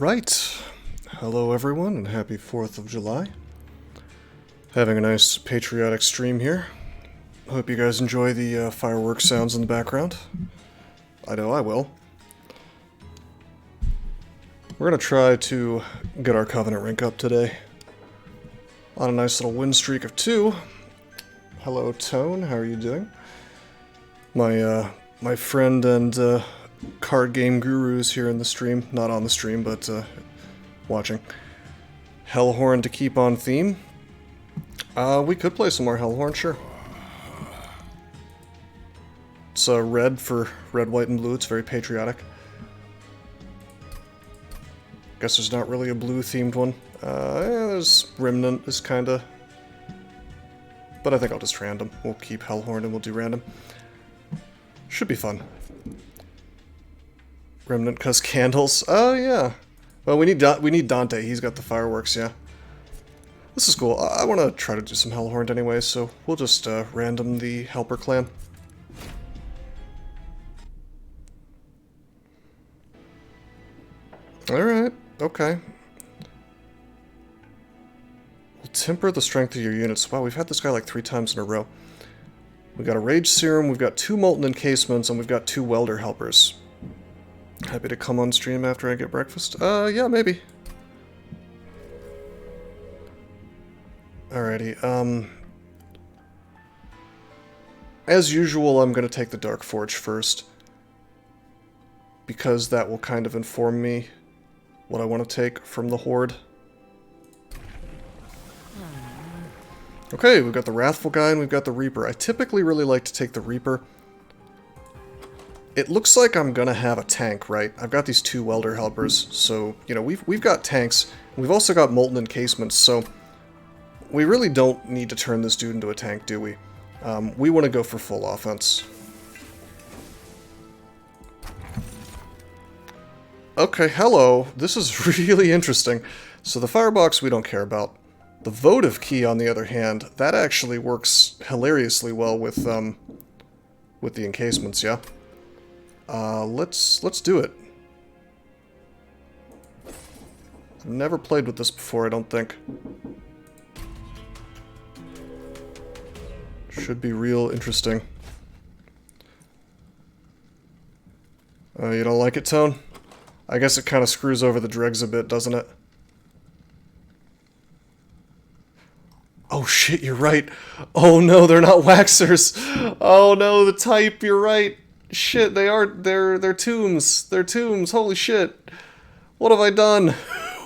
Alright, hello everyone and happy 4th of July. Having a nice patriotic stream here. Hope you guys enjoy the fireworks sounds in the background. I know I will. We're going to try to get our Covenant rank up today. On a nice little win streak of 2. Hello Tone, how are you doing? My friend and card game gurus here in the stream. Not on the stream, but watching. Hellhorned to keep on theme. We could play some more Hellhorned, sure. It's red for red, white, and blue. It's very patriotic. Guess there's not really a blue-themed one. Yeah, there's Remnant is kinda... But I think I'll just random. We'll keep Hellhorned and we'll do random. Should be fun. Remnant cause candles. Oh yeah. Well, we need Dante. He's got the fireworks. Yeah. This is cool. I want to try to do some Hellhorned anyway, so we'll just random the Helper clan. All right. Okay. We'll temper the strength of your units. Wow, we've had this guy like 3 times in a row. We got a Rage Serum. We've got 2 Molten Encasements, and we've got 2 Welder Helpers. Happy to come on stream after I get breakfast? Yeah, maybe. Alrighty, as usual, I'm gonna take the Dark Forge first. Because that will kind of inform me what I want to take from the Horde. Okay, we've got the Wrathful guy and we've got the Reaper. I typically really like to take the Reaper. It looks like I'm gonna have a tank, right? I've got these 2 Welder Helpers, so, you know, we've got tanks. We've also got Molten Encasements, so we really don't need to turn this dude into a tank, do we? We want to go for full offense. Okay, hello. This is really interesting. So the Firebox we don't care about. The Votive Key, on the other hand, that actually works hilariously well with the encasements, yeah? Let's do it. I've never played with this before, I don't think. Should be real interesting. You don't like it, Tone? I guess it kind of screws over the dregs a bit, doesn't it? Oh shit, you're right. Oh no, they're not waxers. Oh no, the type, you're right. Shit, they're tombs. They're tombs, holy shit. What have I done?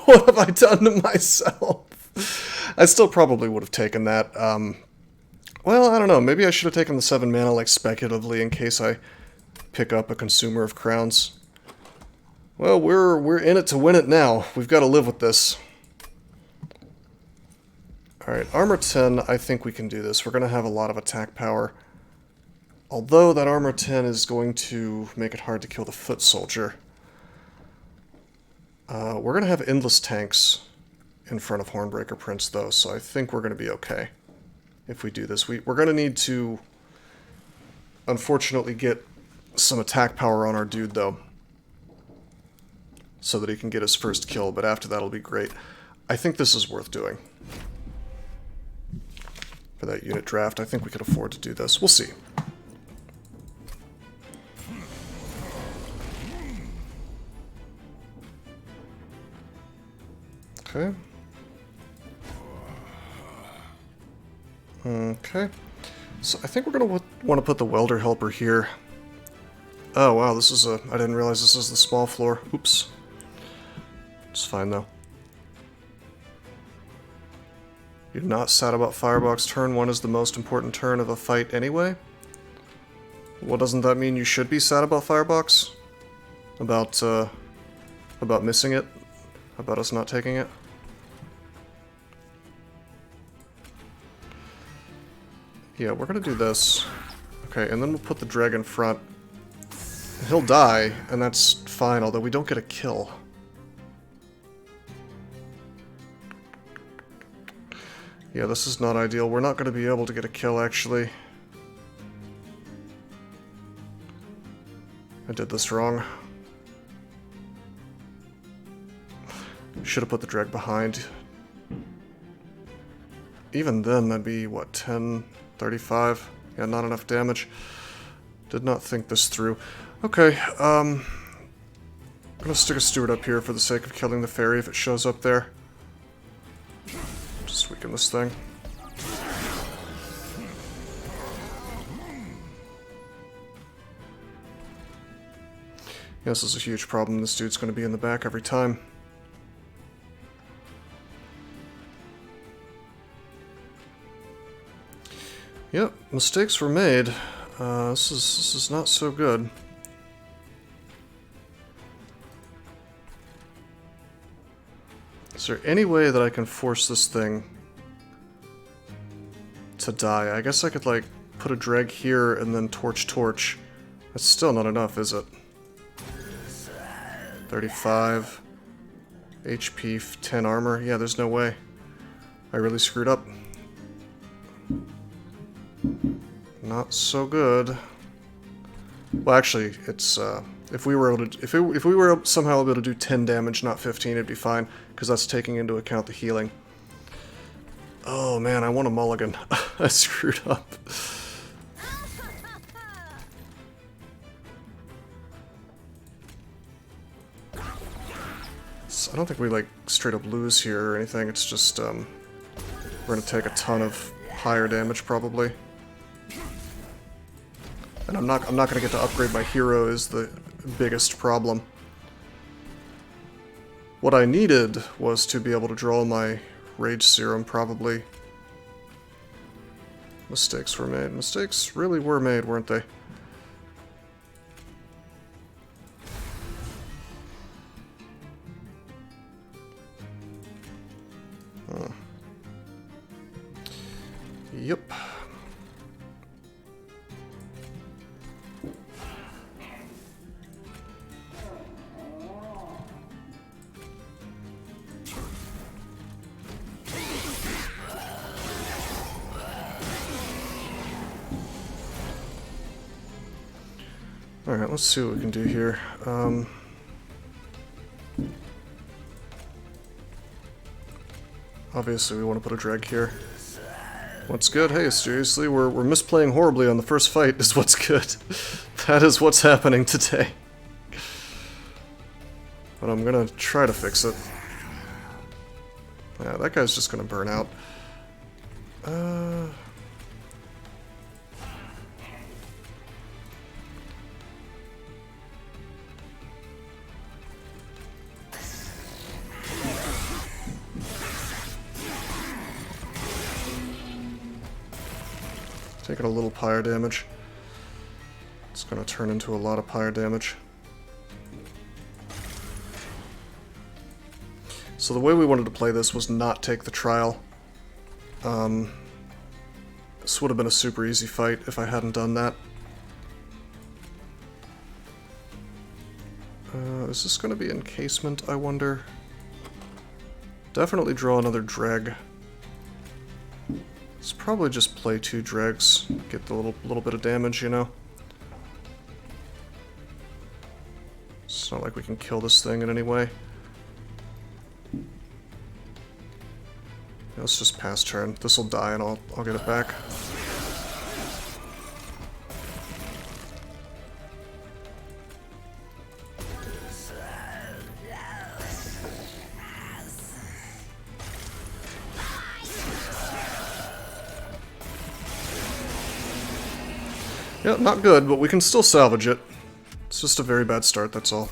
What have I done to myself? I still probably would have taken that. Well, I don't know, maybe I should have taken the 7 mana, like, speculatively in case I pick up a Consumer of Crowns. Well, we're in it to win it now. We've got to live with this. Alright, Armor 10, I think we can do this. We're going to have a lot of attack power. Although that Armor 10 is going to make it hard to kill the Foot Soldier. We're going to have endless tanks in front of Hornbreaker Prince, though, so I think we're going to be okay if we do this. We're going to need to, unfortunately, get some attack power on our dude, though, so that he can get his first kill, but after that it'll be great. I think this is worth doing. For that unit draft, I think we could afford to do this. We'll see. Okay. Okay. So I think we're going to want to put the Welder Helper here. Oh wow, this is I didn't realize this is the small floor. Oops. It's fine though. You're not sad about Firebox. Turn 1 is the most important turn of a fight anyway? Well, doesn't that mean you should be sad about Firebox? About missing it? About us not taking it? Yeah, we're gonna do this. Okay, and then we'll put the Dreg in front. He'll die, and that's fine, although we don't get a kill. Yeah, this is not ideal. We're not going to be able to get a kill, actually. I did this wrong. Should have put the dreg behind. Even then, that'd be, what, 10, 35? Yeah, not enough damage. Did not think this through. Okay, I'm gonna stick a steward up here for the sake of killing the fairy if it shows up there. Just weaken this thing. Yeah, this is a huge problem. This dude's gonna be in the back every time. Yep, mistakes were made. This is not so good. Is there any way that I can force this thing to die? I guess I could, like, put a dreg here and then torch. That's still not enough, is it? 35 HP, 10 armor. Yeah, there's no way. I really screwed up. Not so good. Well, actually, it's if we were able to, if we were somehow able to do 10 damage, not 15, it'd be fine because that's taking into account the healing. Oh man, I want a mulligan. I screwed up. So I don't think we like straight up lose here or anything. It's just we're gonna take a ton of higher damage probably. And I'm not gonna get to upgrade my hero is the biggest problem. What I needed was to be able to draw my rage serum probably. Mistakes were made. Mistakes really were made, weren't they? Yep. Alright, let's see what we can do here. Obviously we want to put a dreg here. What's good? Hey, seriously, we're misplaying horribly on the first fight is what's good. That is what's happening today. But I'm gonna try to fix it. Yeah, that guy's just gonna burn out. Taking a little pyre damage. It's gonna turn into a lot of pyre damage. So the way we wanted to play this was not take the trial. This would have been a super easy fight if I hadn't done that. Is this gonna be encasement, I wonder? Definitely draw another dreg. Let's probably just play 2 dregs, get the little bit of damage, you know? It's not like we can kill this thing in any way. Yeah, let's just pass turn. This'll die and I'll get it back. Yeah, not good, but we can still salvage it. It's just a very bad start, that's all.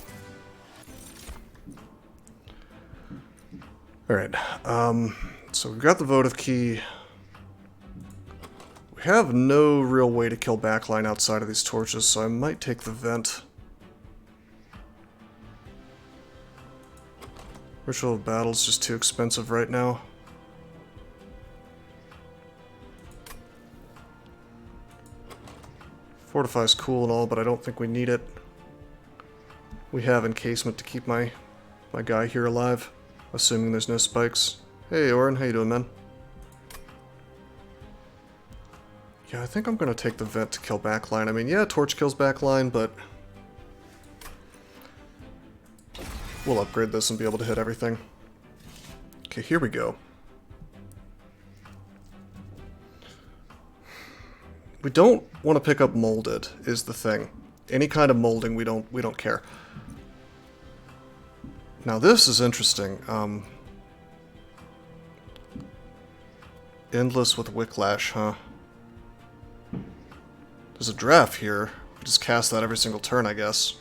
Alright, so we've got the votive key. We have no real way to kill backline outside of these torches, so I might take the vent. Ritual of Battle's just too expensive right now. Fortify's cool and all, but I don't think we need it. We have encasement to keep my guy here alive, assuming there's no spikes. Hey, Orin, how you doing, man? Yeah, I think I'm gonna take the vent to kill backline. I mean, yeah, torch kills backline, but we'll upgrade this and be able to hit everything. Okay, here we go. We don't want to pick up molded, is the thing. Any kind of molding, we don't care. Now this is interesting. Endless with Wicklash, huh? There's a draft here. Just cast that every single turn, I guess.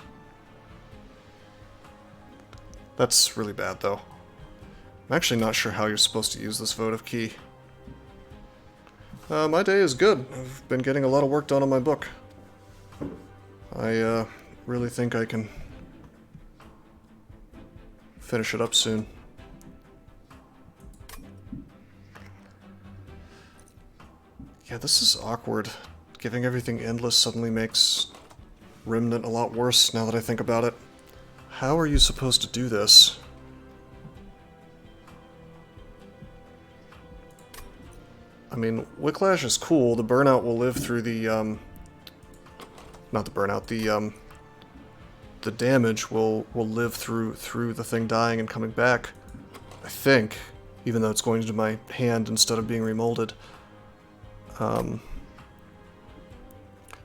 That's really bad, though. I'm actually not sure how you're supposed to use this votive key. My day is good. I've been getting a lot of work done on my book. I really think I can finish it up soon. Yeah, this is awkward. Giving everything endless suddenly makes Remnant a lot worse now that I think about it. How are you supposed to do this? I mean, Wicklash is cool. The burnout will live through the, not the burnout, the damage will live through the thing dying and coming back. I think, even though it's going into my hand instead of being remolded.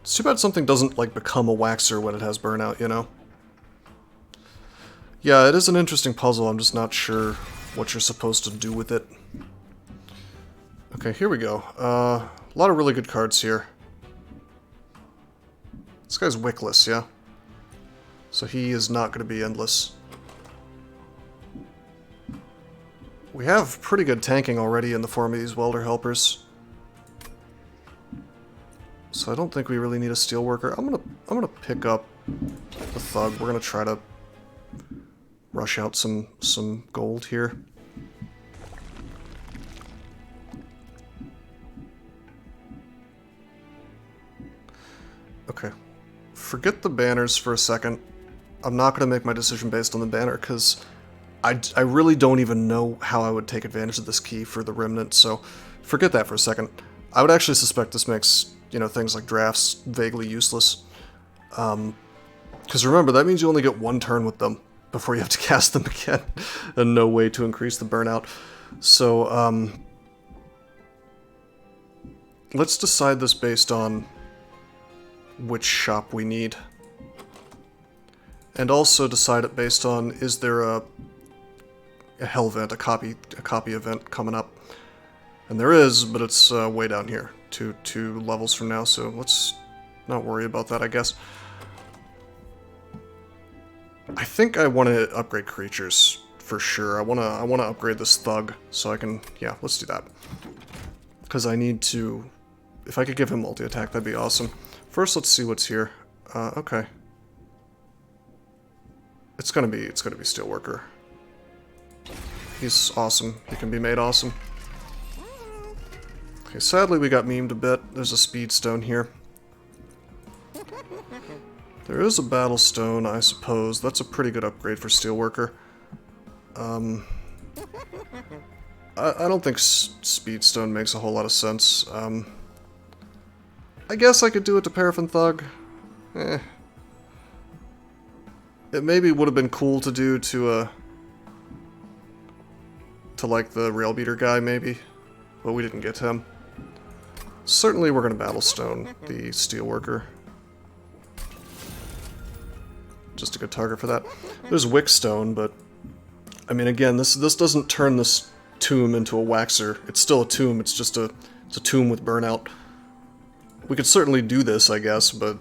It's too bad something doesn't, like, become a waxer when it has burnout, you know? Yeah, it is an interesting puzzle. I'm just not sure what you're supposed to do with it. Okay, here we go. A lot of really good cards here. This guy's wickless, yeah? So he is not going to be endless. We have pretty good tanking already in the form of these welder helpers. So I don't think we really need a steelworker. I'm gonna pick up the thug. We're gonna try to rush out some gold here. Okay. Forget the banners for a second. I'm not gonna make my decision based on the banner because I really don't even know how I would take advantage of this key for the Remnant, so forget that for a second. I would actually suspect this makes, you know, things like drafts vaguely useless. Because remember, that means you only get one turn with them before you have to cast them again, and no way to increase the burnout. So, let's decide this based on which shop we need. And also decide it based on, is there a hell event, a copy event coming up? And there is, but it's way down here. Two levels from now, so let's not worry about that, I guess. I think I want to upgrade creatures for sure. I want to upgrade this thug so I can, yeah, let's do that. Because I need to, if I could give him multi-attack, that'd be awesome. First, let's see what's here. Okay. It's gonna be Steelworker. He's awesome. He can be made awesome. Okay, sadly we got memed a bit. There's a speed stone here. There is a battle stone, I suppose. That's a pretty good upgrade for Steelworker. I don't think speed stone makes a whole lot of sense. I guess I could do it to Paraffin Thug. It maybe would have been cool to do to like the Rail Beater guy, maybe. But we didn't get him. Certainly we're going to Battle Stone the Steelworker. Just a good target for that. There's Wickstone, but I mean, again, this doesn't turn this tomb into a waxer. It's still a tomb. It's just it's a tomb with burnout. We could certainly do this, I guess, but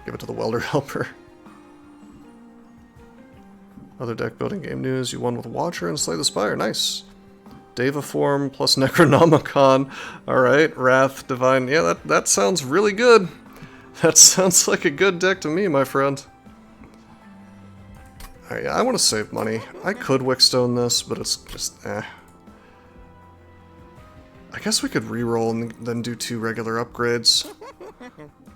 give it to the welder helper. Other deck building game news. You won with Watcher and Slay the Spire. Nice. Deva form plus Necronomicon. Alright, Wrath, Divine. Yeah, that sounds really good. That sounds like a good deck to me, my friend. Alright, yeah, I want to save money. I could Wickstone this, but it's just, I guess we could reroll and then do 2 regular upgrades.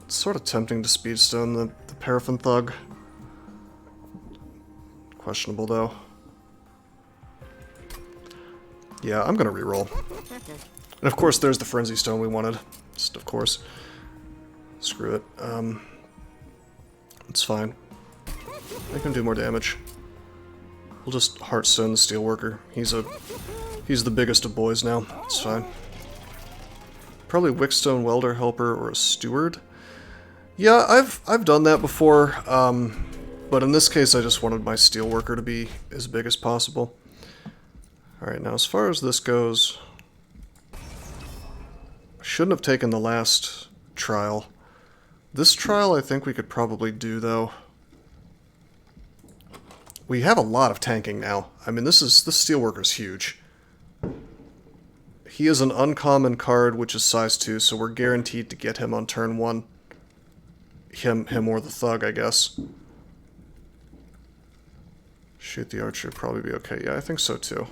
It's sort of tempting to Speedstone the Paraffin Thug. Questionable, though. Yeah, I'm gonna reroll. And of course, there's the Frenzy Stone we wanted. Just of course. Screw it. It's fine. I can do more damage. We'll just Heartstone the Steelworker. He's the biggest of boys now. It's fine. Probably Wickstone Welder Helper or a Steward. Yeah, I've done that before, but in this case I just wanted my Steelworker to be as big as possible. Alright, now as far as this goes, I shouldn't have taken the last trial. This trial I think we could probably do, though. We have a lot of tanking now. I mean, this Steelworker's huge. He is an uncommon card, which is size 2, so we're guaranteed to get him on turn 1. Him or the Thug, I guess. Shoot the Archer, probably be okay. Yeah, I think so too.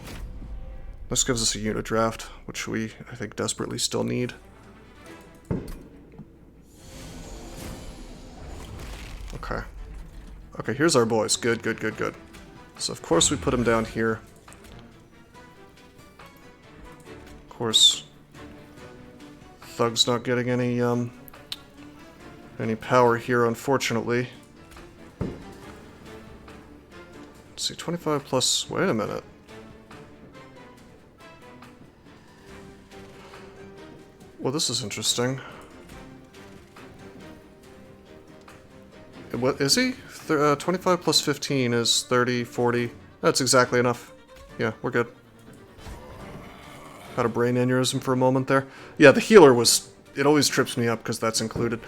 This gives us a unit draft, which we, I think, desperately still need. Okay. Okay, here's our boys. Good, good, good, good. So, of course, we put them down here. Of course, Thug's not getting any power here, unfortunately. Let's see, 25 plus... Wait a minute. Well, this is interesting. What is he? 25 plus 15 is 30, 40. That's exactly enough. Yeah, we're good. Had a brain aneurysm for a moment there. Yeah, the healer was... It always trips me up because that's included.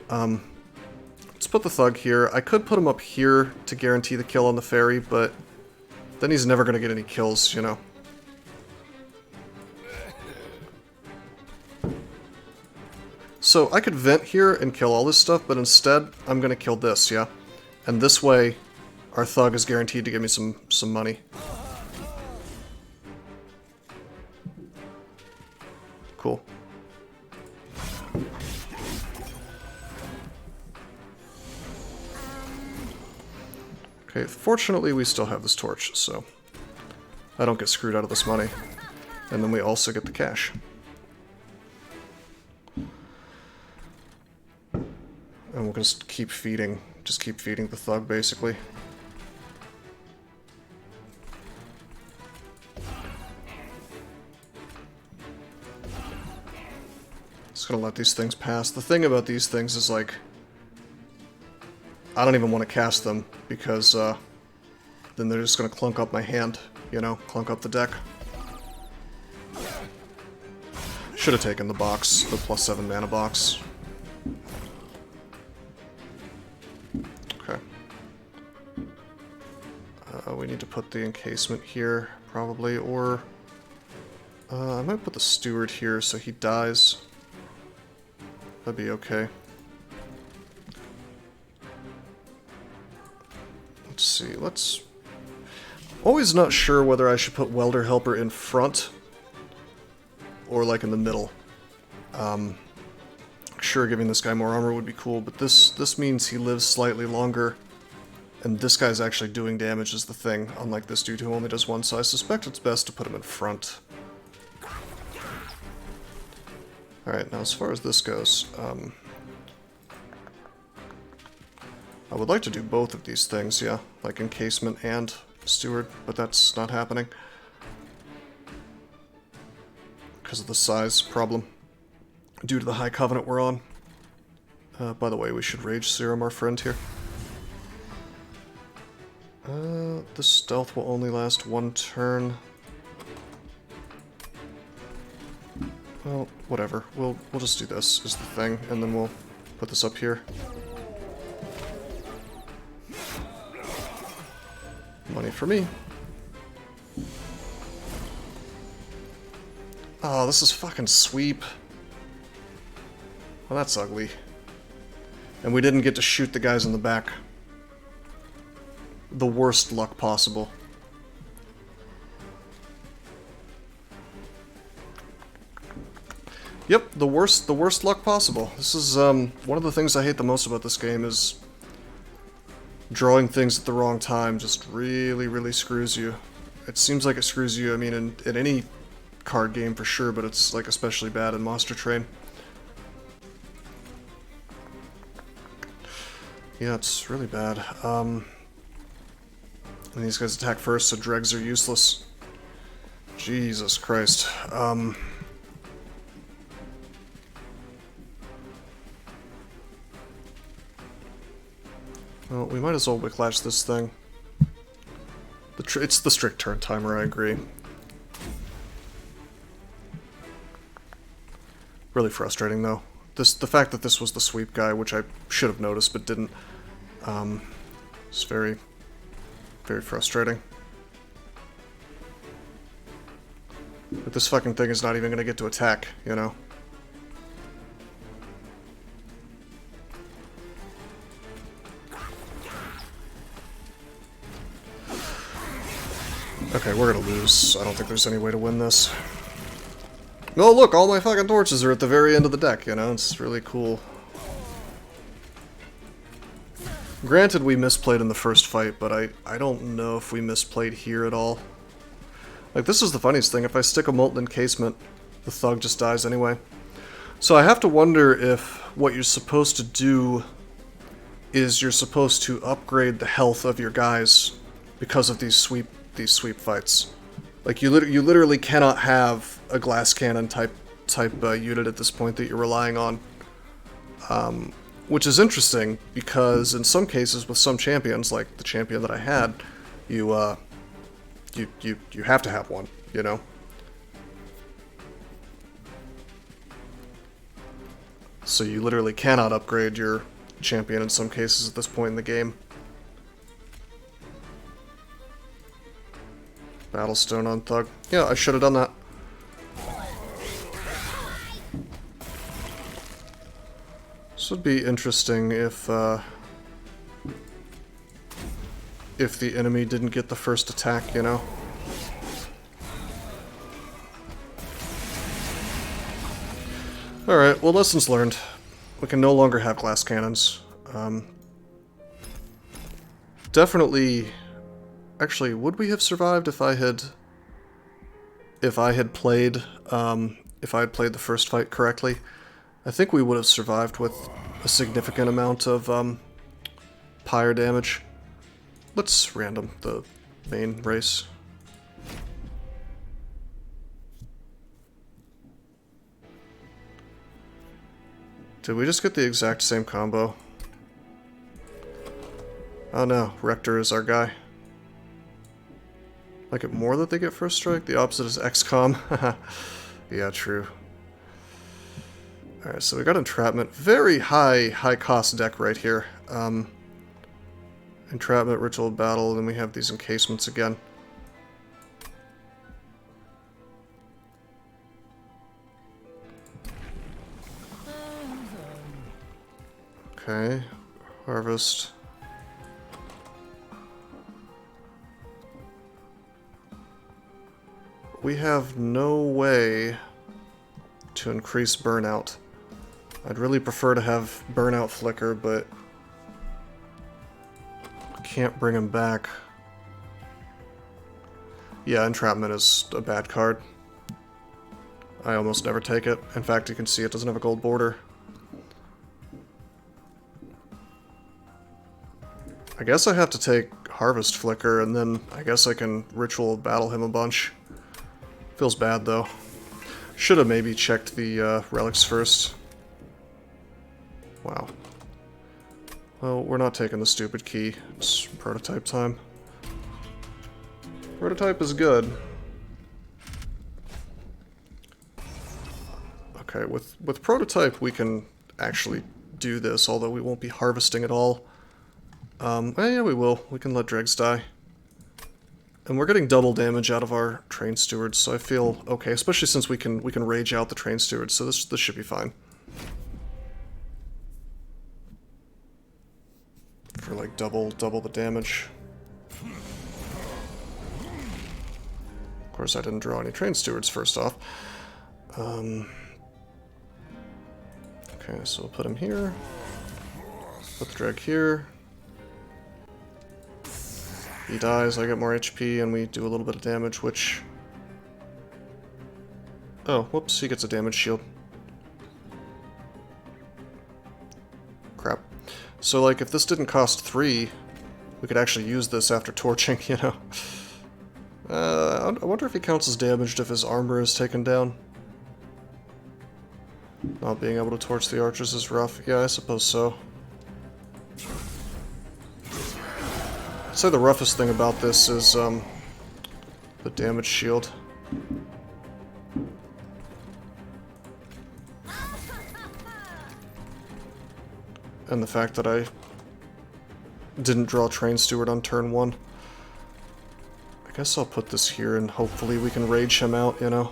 Let's put the Thug here. I could put him up here to guarantee the kill on the ferry, but then he's never going to get any kills, you know. So I could vent here and kill all this stuff, but instead I'm going to kill this, yeah? And this way, our Thug is guaranteed to give me some money. Cool. Okay, fortunately we still have this torch, so I don't get screwed out of this money. And then we also get the cash. And we'll just keep feeding the Thug, basically. Just gonna let these things pass. The thing about these things is, like, I don't even want to cast them, because then they're just gonna clunk up my hand, you know, clunk up the deck. Should have taken the box, the +7 mana box. Okay. We need to put the encasement here, probably, or... I might put the Steward here so he dies. That'd be okay. Let's see, let's... Always not sure whether I should put Welder Helper in front or like in the middle. Sure, giving this guy more armor would be cool, but this means he lives slightly longer, and this guy's actually doing damage is the thing, unlike this dude who only does one, so I suspect it's best to put him in front. Alright, now as far as this goes, I would like to do both of these things, yeah, like encasement and Steward, but that's not happening because of the size problem due to the high covenant we're on. By the way, we should Rage Serum our friend here. This stealth will only last one turn. Well, whatever. We'll just do this is the thing, and then we'll put this up here. Money for me. Oh, this is fucking sweep. Well, that's ugly. And we didn't get to shoot the guys in the back. The worst luck possible. Yep, the worst luck possible. This is one of the things I hate the most about this game is drawing things at the wrong time just really, really screws you. It seems like it screws you, I mean, in any card game for sure, but it's like especially bad in Monster Train. Yeah, it's really bad. And these guys attack first, so dregs are useless. Jesus Christ. Well, we might as well whiplash this thing. It's the strict turn timer, I agree. Really frustrating, though. The fact that this was the sweep guy, which I should have noticed but didn't, is very, very frustrating. But this fucking thing is not even gonna get to attack, you know? Okay, we're gonna lose. I don't think there's any way to win this. Oh, look, all my fucking torches are at the very end of the deck, you know? It's really cool. Granted, we misplayed in the first fight, but I don't know if we misplayed here at all. Like, this is the funniest thing. If I stick a Molten Encasement, the Thug just dies anyway. So I have to wonder if what you're supposed to do is you're supposed to upgrade the health of your guys because of these sweep fights. Like, you literally cannot have a glass cannon type unit at this point that you're relying on. Which is interesting, because in some cases with some champions, like the champion that I had, you have to have one, you know? So you literally cannot upgrade your champion in some cases at this point in the game. Battlestone on Thug. Yeah, I should have done that. This would be interesting if the enemy didn't get the first attack, you know? Alright, well, lessons learned. We can no longer have glass cannons. Definitely... Actually, would we have survived if I had played the first fight correctly? I think we would have survived with a significant amount of pyre damage. Let's random the main race. Did we just get the exact same combo? Oh no, Rector is our guy. Like it more that they get first strike? The opposite is XCOM. Yeah, true. Alright, so we got Entrapment. Very high cost deck right here. Entrapment, Ritual Battle, and then we have these encasements again. Okay, Harvest. We have no way to increase burnout. I'd really prefer to have burnout flicker, but can't bring him back. Yeah, Entrapment is a bad card. I almost never take it. In fact, you can see it doesn't have a gold border. I guess I have to take Harvest Flicker, and then I guess I can Ritual Battle him a bunch. Feels bad, though. Should have maybe checked the relics first. Wow. Well, we're not taking the stupid key. It's prototype time. Prototype is good. Okay, with prototype we can actually do this, although we won't be harvesting at all. Yeah, we will. We can let dregs die. And we're getting double damage out of our train stewards, so I feel okay, especially since we can rage out the train stewards, so this should be fine. For like double the damage. Of course I didn't draw any train stewards first off. Okay, so we'll put him here. Put the drag here. He dies, I get more HP, and we do a little bit of damage, which... Oh, whoops, he gets a damage shield. Crap. So, like, if this didn't cost 3, We could actually use this after torching, you know. I wonder if he counts as damaged if his armor is taken down. Not being able to torch the archers is rough. Yeah, I suppose so. I'd say the roughest thing about this is the damage shield. And the fact that I didn't draw Train Steward on turn 1. I guess I'll put this here and hopefully we can rage him out, you know.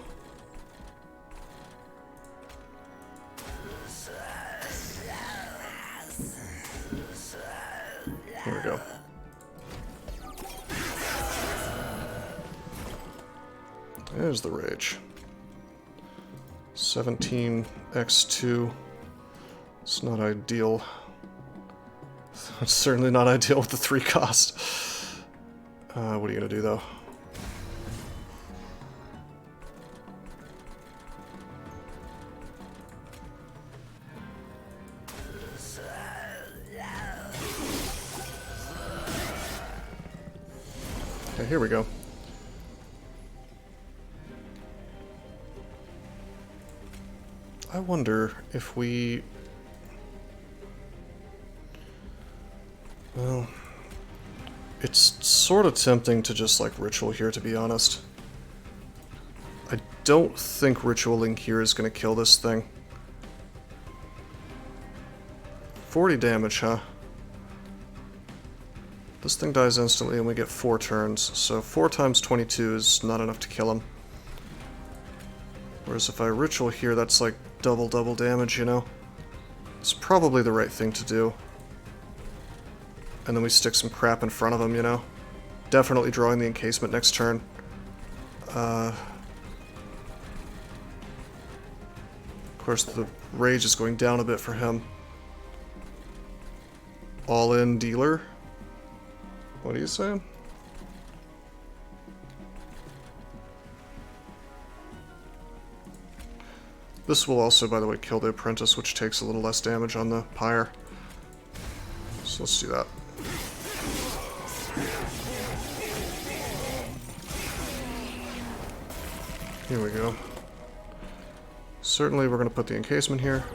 Here we go. There's the rage. 17x2. It's not ideal. It's certainly not ideal with the 3 cost. What are you gonna do though? Okay, here we go. I wonder if we... Well... It's sort of tempting to just, like, Ritual here, to be honest. I don't think Ritualing here is going to kill this thing. 40 damage, huh? This thing dies instantly and we get 4 turns, so 4 times 22 is not enough to kill him. Whereas if I Ritual here, that's like double damage, you know? It's probably the right thing to do. And then we stick some crap in front of him, you know? Definitely drawing the encasement next turn. Of course, the rage is going down a bit for him. All-in dealer? What are you saying? This will also, by the way, kill the apprentice, which takes a little less damage on the pyre. So let's do that. Here we go. Certainly we're going to put the encasement here.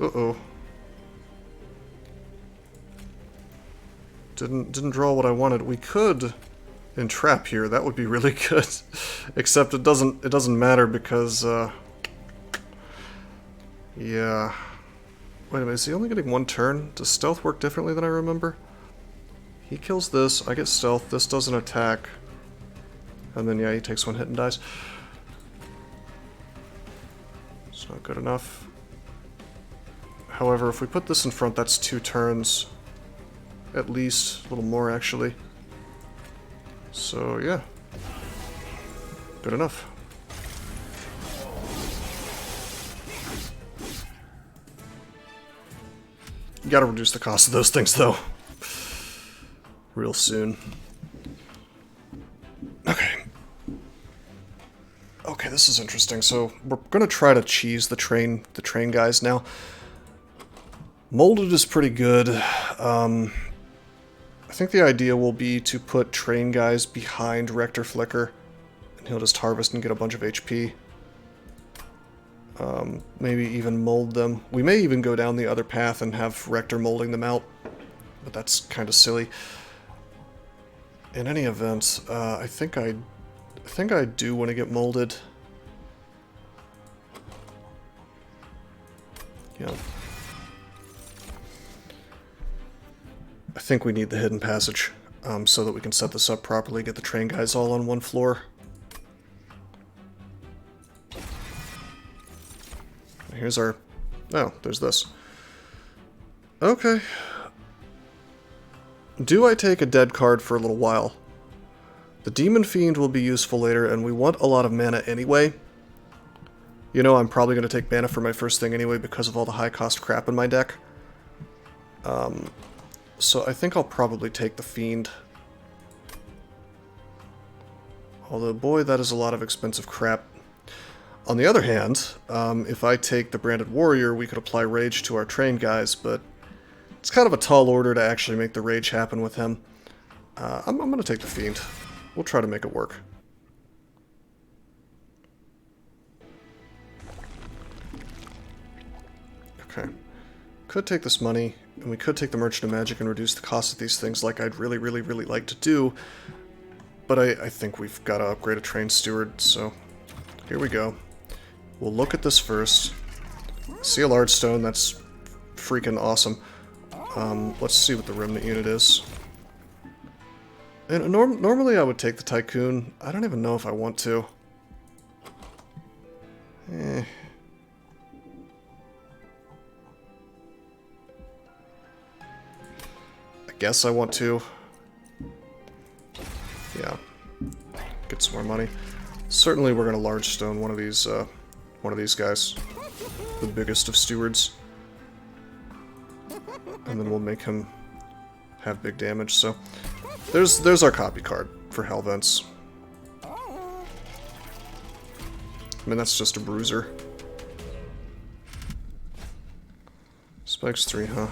Uh-oh. Didn't draw what I wanted. We could entrap here. That would be really good. Except it doesn't matter because yeah. Wait a minute, is he only getting 1 turn? Does stealth work differently than I remember? He kills this, I get stealth, this doesn't attack. And then yeah, he takes 1 hit and dies. It's not good enough. However, if we put this in front, that's 2 turns. At least, a little more actually. So, yeah. Good enough. You gotta reduce the cost of those things, though. Real soon. Okay. Okay, this is interesting. So, we're gonna try to cheese the train guys now. Molded is pretty good. I think the idea will be to put train guys behind Rector Flicker, and he'll just harvest and get a bunch of HP. Maybe even mold them. We may even go down the other path and have Rector molding them out, but that's kind of silly. In any event, I think I do want to get molded. Yeah. I think we need the hidden passage, so that we can set this up properly, get the train guys all on one floor. Here's our... Oh, there's this. Okay. Do I take a dead card for a little while? The Demon Fiend will be useful later, and we want a lot of mana anyway. You know, I'm probably going to take mana for my first thing anyway because of all the high-cost crap in my deck. So I think I'll probably take the Fiend. Although, boy, that is a lot of expensive crap. On the other hand, if I take the Branded Warrior, we could apply Rage to our trained guys, but it's kind of a tall order to actually make the Rage happen with him. I'm going to take the Fiend. We'll try to make it work. Okay. Could take this money, and we could take the Merchant of Magic and reduce the cost of these things like I'd really, really, really like to do. But I think we've got to upgrade a Trained Steward, so here we go. We'll look at this first. See a large stone, that's freaking awesome. Let's see what the Remnant unit is. And normally I would take the Tycoon. I don't even know if I want to. I guess I want to. Yeah. Get some more money. Certainly we're gonna large stone one of these guys. The biggest of stewards. And then we'll make him have big damage, so there's our copy card for Hellvents. I mean, that's just a bruiser. Spikes 3, huh?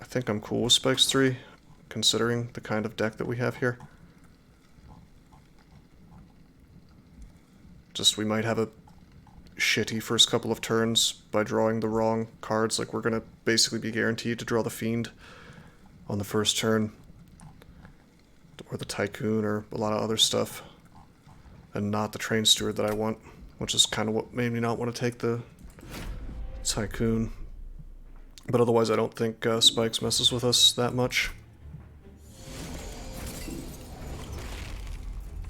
I think I'm cool with Spikes 3, considering the kind of deck that we have here. Just, we might have a shitty first couple of turns by drawing the wrong cards. Like, we're gonna basically be guaranteed to draw the Fiend on the first turn, or the Tycoon, or a lot of other stuff, and not the Trained Steward that I want, which is kind of what made me not want to take the Tycoon. But otherwise I don't think Spikes messes with us that much.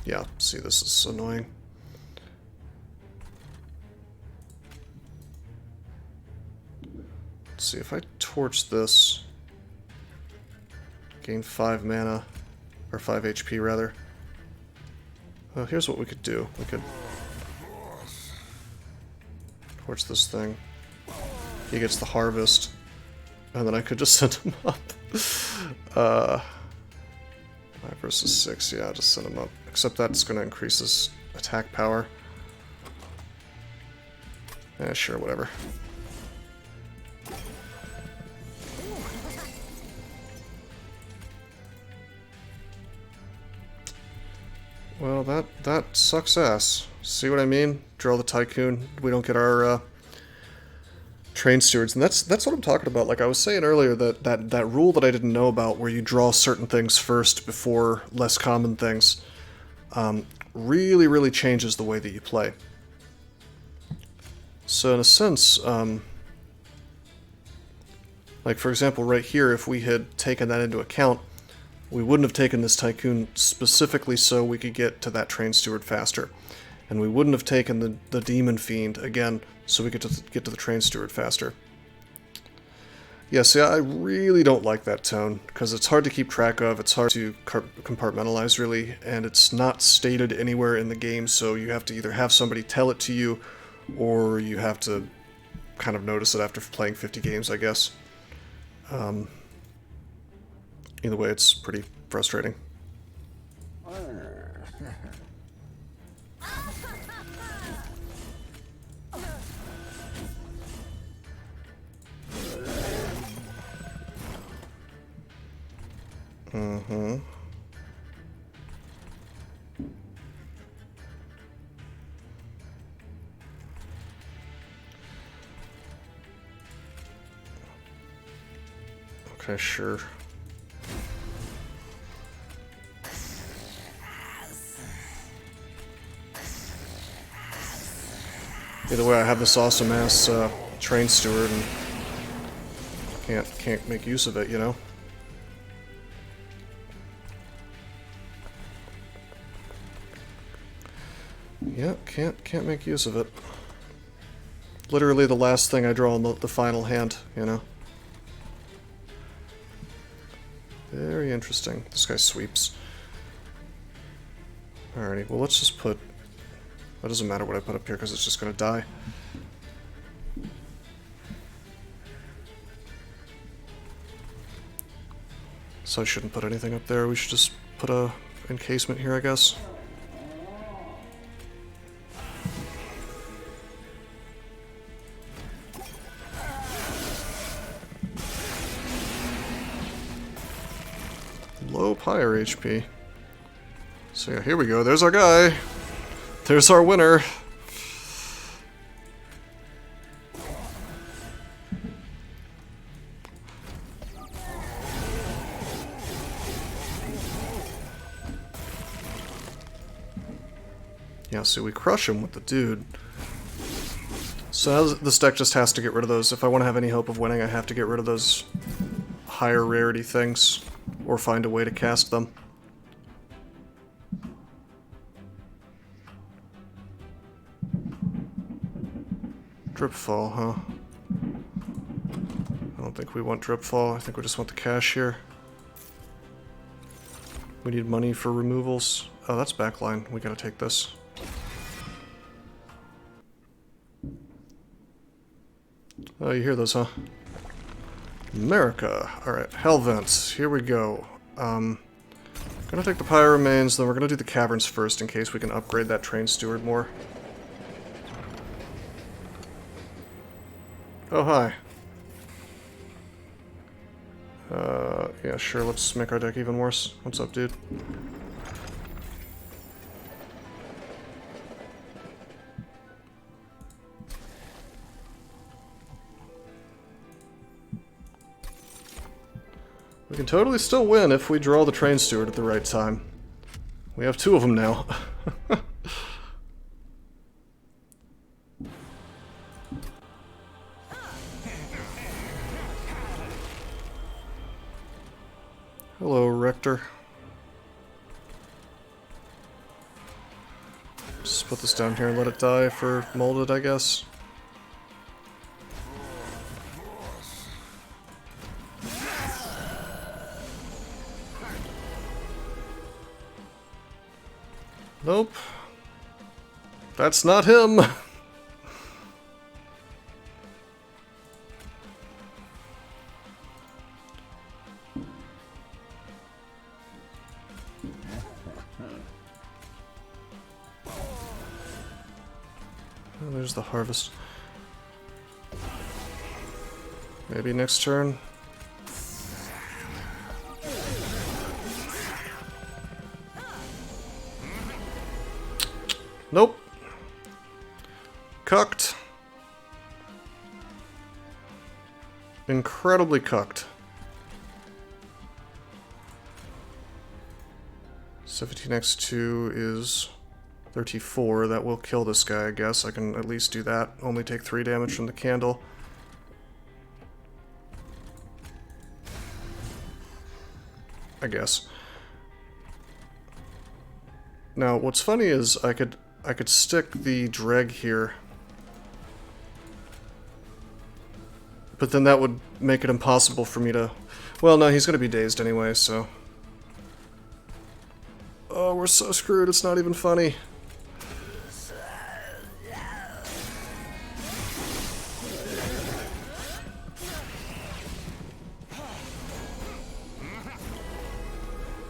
Yeah, see, this is annoying. Let's see, if I torch this, gain 5 mana, or 5 HP rather. Well, here's what we could do. We could torch this thing. He gets the harvest, and then I could just send him up. 5 versus 6, yeah, just send him up. Except that's going to increase his attack power. Yeah, sure, whatever. Well, that sucks ass. See what I mean? Draw the Tycoon. We don't get our Trained Stewards, and that's what I'm talking about. Like I was saying earlier, that rule that I didn't know about, where you draw certain things first before less common things, really, really changes the way that you play. So in a sense, like for example, right here, if we had taken that into account, we wouldn't have taken this Tycoon specifically so we could get to that Trained Steward faster. And we wouldn't have taken the Demon Fiend, again, so we get to the Trained Steward faster. Yeah, see, I really don't like that tone, because it's hard to keep track of, it's hard to compartmentalize, really, and it's not stated anywhere in the game, so you have to either have somebody tell it to you, or you have to kind of notice it after playing 50 games, I guess. Either way, it's pretty frustrating. Mm-hmm. Okay, sure. Either way, I have this awesome ass Trained Steward and can't make use of it, you know? Yeah, can't make use of it. Literally the last thing I draw in the final hand, you know? Very interesting. This guy sweeps. Alrighty, well let's just put... It doesn't matter what I put up here because it's just going to die. So I shouldn't put anything up there. We should just put a encasement here, I guess. Low pyre HP. So yeah, here we go. There's our guy. There's our winner. Yeah, so we crush him with the dude. So now this deck just has to get rid of those. If I want to have any hope of winning, I have to get rid of those higher rarity things, or find a way to cast them. Dripfall, huh? I don't think we want Dripfall. I think we just want the cash here. We need money for removals. Oh, that's backline. We gotta take this. Oh, you hear those, huh? America. Alright, Hell Vents. Here we go. Gonna take the Pyre Remains, then we're gonna do the Caverns first in case we can upgrade that Train Steward more. Oh, hi. Yeah, sure, let's make our deck even worse. What's up, dude? We can totally still win if we draw the Train Steward at the right time. We have two of them now. Hello, Rector. Just put this down here and let it die for molded, I guess. Nope. That's not him! Oh, there's the harvest. Maybe next turn. Nope. Cucked. Incredibly cucked. 17x2 is 34. That will kill this guy, I guess. I can at least do that. Only take 3 damage from the candle. I guess. Now, what's funny is I could stick the Dreg here, but then that would make it impossible for me to... Well, no, he's going to be dazed anyway, so... Oh, we're so screwed, it's not even funny.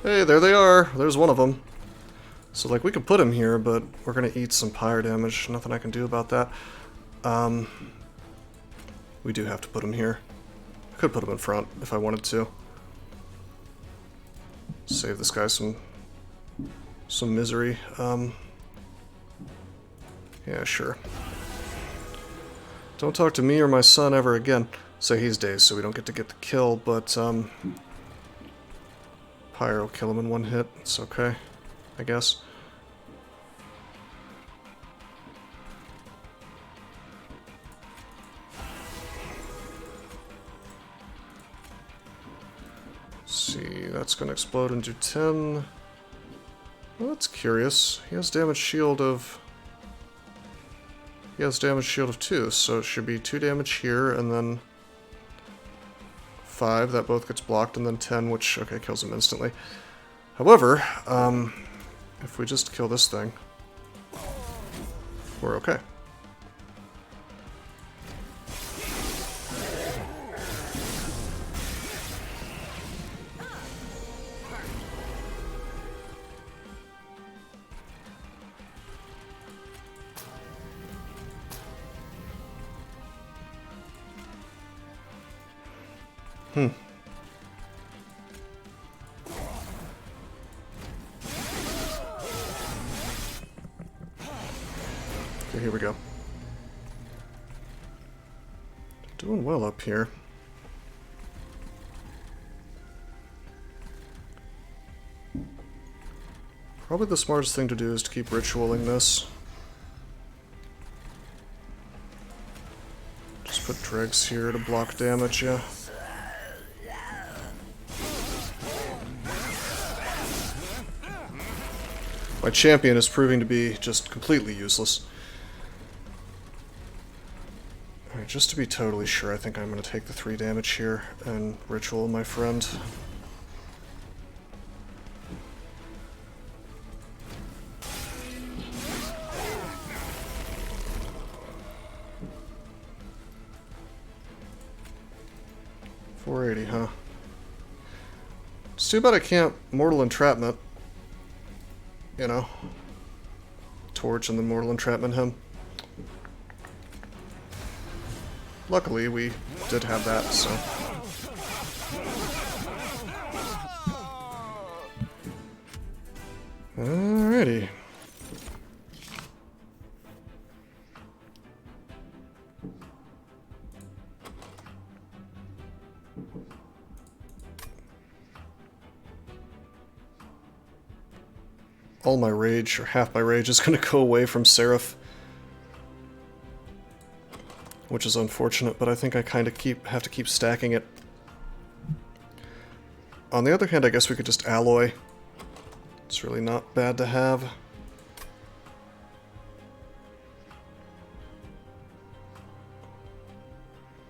Hey, there they are. There's one of them. So, like, we could put him here, but we're gonna eat some pyre damage. Nothing I can do about that. We do have to put him here. I could put him in front if I wanted to. Save this guy some misery. Yeah, sure. Don't talk to me or my son ever again. So he's dazed, so we don't get the kill, but, Pyre will kill him in one hit. It's okay, I guess. Let's see, that's gonna explode and do 10. Well, that's curious. He has damage shield of... He has damage shield of 2, so it should be 2 damage here, and then 5, that both gets blocked, and then 10, which, okay, kills him instantly. However, if we just kill this thing, we're okay. Okay, here we go. Doing well up here. Probably the smartest thing to do is to keep ritualing this. Just put dregs here to block damage, yeah. My champion is proving to be just completely useless. Alright, just to be totally sure, I think I'm going to take the 3 damage here and ritual my friend. $480, huh? It's too bad I can't Mortal Entrapment. You know? Torch and then Mortal Entrapment him. Luckily, we did have that, so... Alrighty. All my rage, or half my rage, is going to go away from Seraph. Which is unfortunate, but I think I kind of have to keep stacking it. On the other hand, I guess we could just alloy. It's really not bad to have.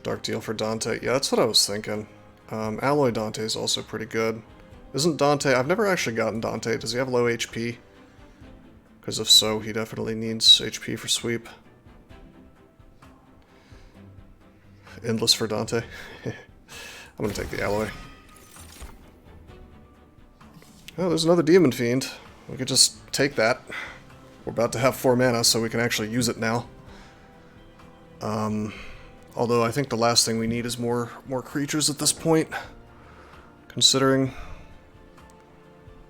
Dark deal for Dante. Yeah, that's what I was thinking. Alloy Dante is also pretty good. Isn't Dante... I've never actually gotten Dante. Does he have low HP? Because if so, he definitely needs HP for sweep. Endless for Dante. I'm gonna take the alloy. Oh, there's another Demon Fiend. We could just take that. We're about to have 4 mana, so we can actually use it now. Although I think the last thing we need is more creatures at this point. Considering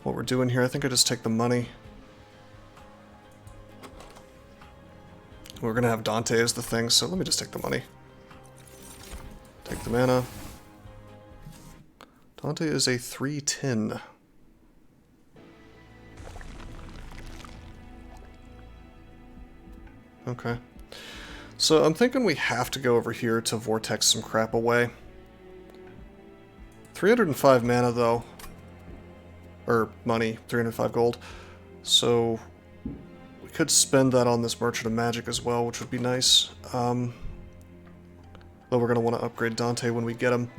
what we're doing here, I think I just take the money. We're gonna have Dante as the thing, so let me just take the money. Take the mana. Dante is a 3/10. Okay. So I'm thinking we have to go over here to vortex some crap away. 305 mana though. Or money, 305 gold. So we could spend that on this Merchant of Magic as well, which would be nice. Though we're going to want to upgrade Dante when we get him.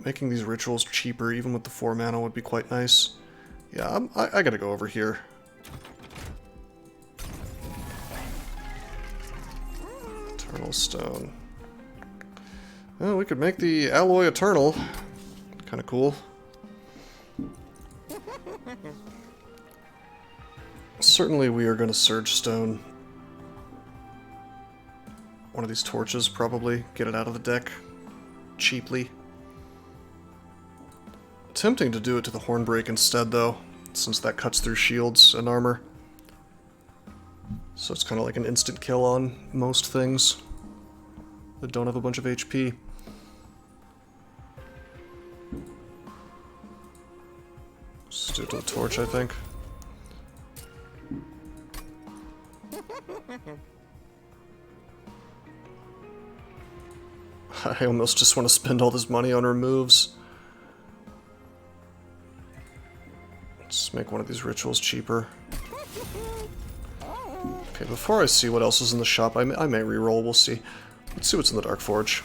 Making these rituals cheaper, even with the 4 mana, would be quite nice. Yeah, I gotta go over here. Eternal Stone. Well, we could make the Alloy Eternal. Kind of cool. Certainly we are going to Surge Stone one of these torches, probably. Get it out of the deck cheaply. Tempting to do it to the Hornbreak instead, though, since that cuts through shields and armor. So it's kind of like an instant kill on most things that don't have a bunch of HP. Just do it to the torch, I think. I almost just want to spend all this money on removes. Let's make one of these rituals cheaper. Okay, before I see what else is in the shop, I may reroll, we'll see. Let's see what's in the Dark Forge.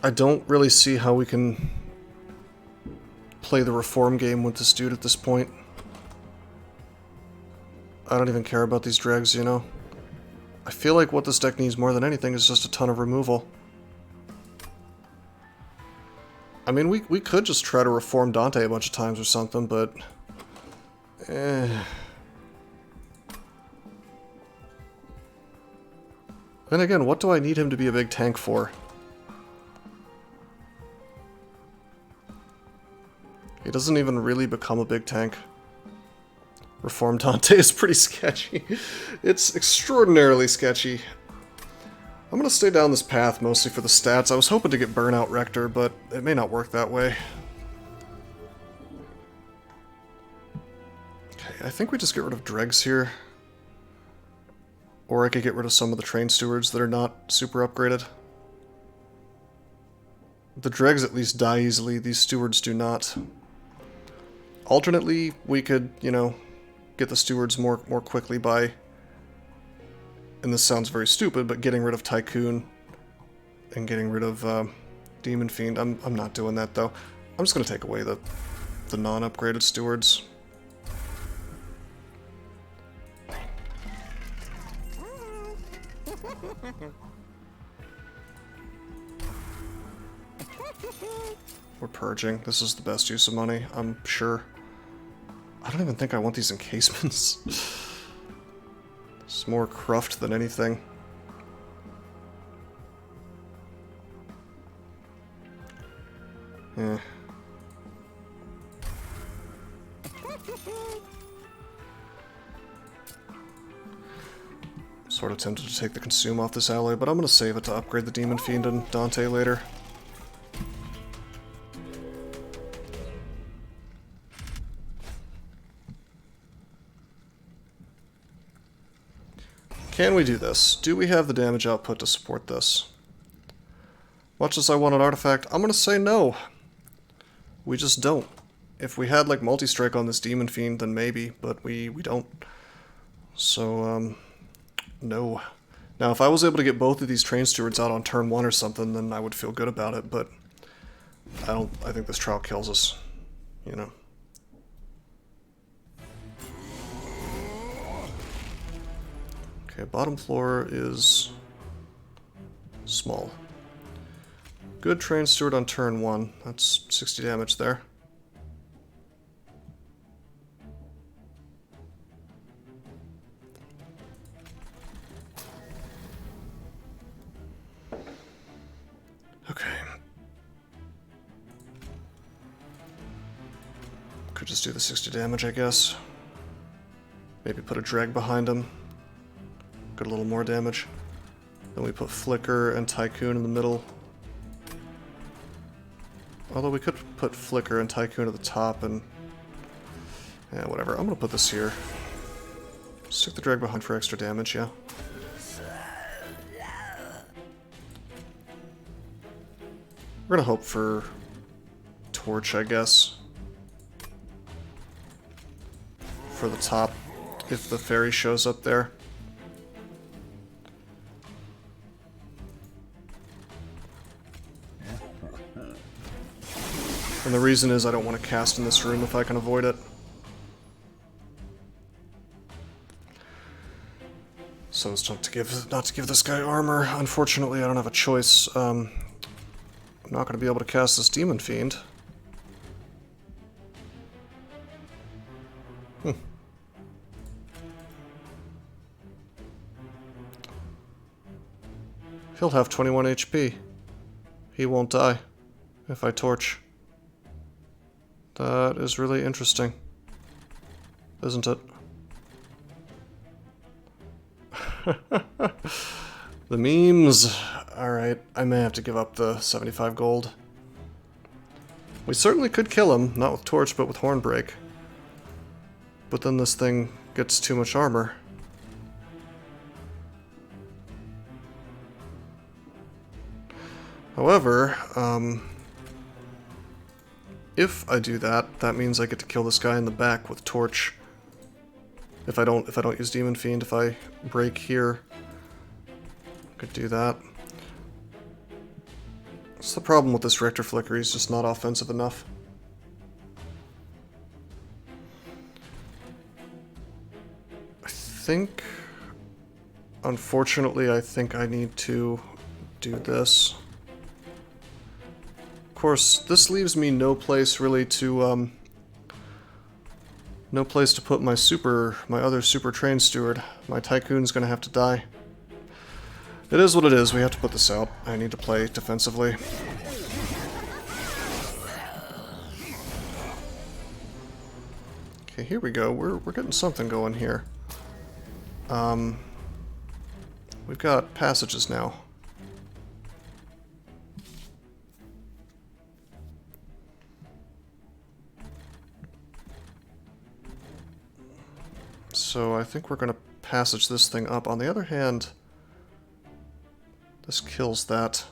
I don't really see how we can play the Reform game with this dude at this point. I don't even care about these dregs, you know? I feel like what this deck needs more than anything is just a ton of removal. I mean, we could just try to Reform Dante a bunch of times or something, but... Then again, what do I need him to be a big tank for? He doesn't even really become a big tank. Reform Dante is pretty sketchy. It's extraordinarily sketchy. I'm gonna stay down this path mostly for the stats. I was hoping to get Burnout Rector, but it may not work that way. Okay, I think we just get rid of Dregs here. Or I could get rid of some of the train stewards that are not super upgraded. The Dregs at least die easily, these stewards do not. Alternately, we could, you know, get the stewards more quickly by, and this sounds very stupid, but getting rid of Tycoon and getting rid of Demon Fiend. I'm not doing that though. I'm just going to take away the non-upgraded stewards. We're purging. This is the best use of money, I'm sure. I don't even think I want these encasements. It's more cruft than anything. Eh. Sort of tempted to take the consume off this alloy, but I'm going to save it to upgrade the Demon Fiend and Dante later. Can we do this? Do we have the damage output to support this? Much as I want an artifact, I'm going to say no. We just don't. If we had like multi-strike on this Demon Fiend, then maybe, but we don't. So, no. Now, if I was able to get both of these train stewards out on turn 1 or something, then I would feel good about it, but I think this trial kills us, you know. Okay, bottom floor is small. Good train steward on turn 1. That's 60 damage there. Okay. Could just do the 60 damage, I guess. Maybe put a drag behind him. Get a little more damage. Then we put Flicker and Tycoon in the middle. Although we could put Flicker and Tycoon at the top and... yeah, whatever. I'm gonna put this here. Stick the drag behind for extra damage, yeah. We're gonna hope for Torch, I guess. For the top, if the fairy shows up there. And the reason is I don't want to cast in this room if I can avoid it. So it's not to give this guy armor. Unfortunately, I don't have a choice. I'm not going to be able to cast this Demon Fiend. He'll have 21 HP. He won't die if I torch. That is really interesting, isn't it? The memes. Alright, I may have to give up the 75 gold. We certainly could kill him, not with Torch, but with Hornbreak. But then this thing gets too much armor. However, if I do that, that means I get to kill this guy in the back with Torch. If I don't use Demon Fiend, if I break here, I could do that. What's the problem with this Rector Flicker? He's just not offensive enough. I think, unfortunately, I think I need to do this. Of course, this leaves me no place really to, no place to put my other super train steward. My Tycoon's gonna have to die. It is what it is. We have to put this out. I need to play defensively. Okay, here we go. We're getting something going here. We've got passages now. So I think we're going to passage this thing up. On the other hand, this kills that.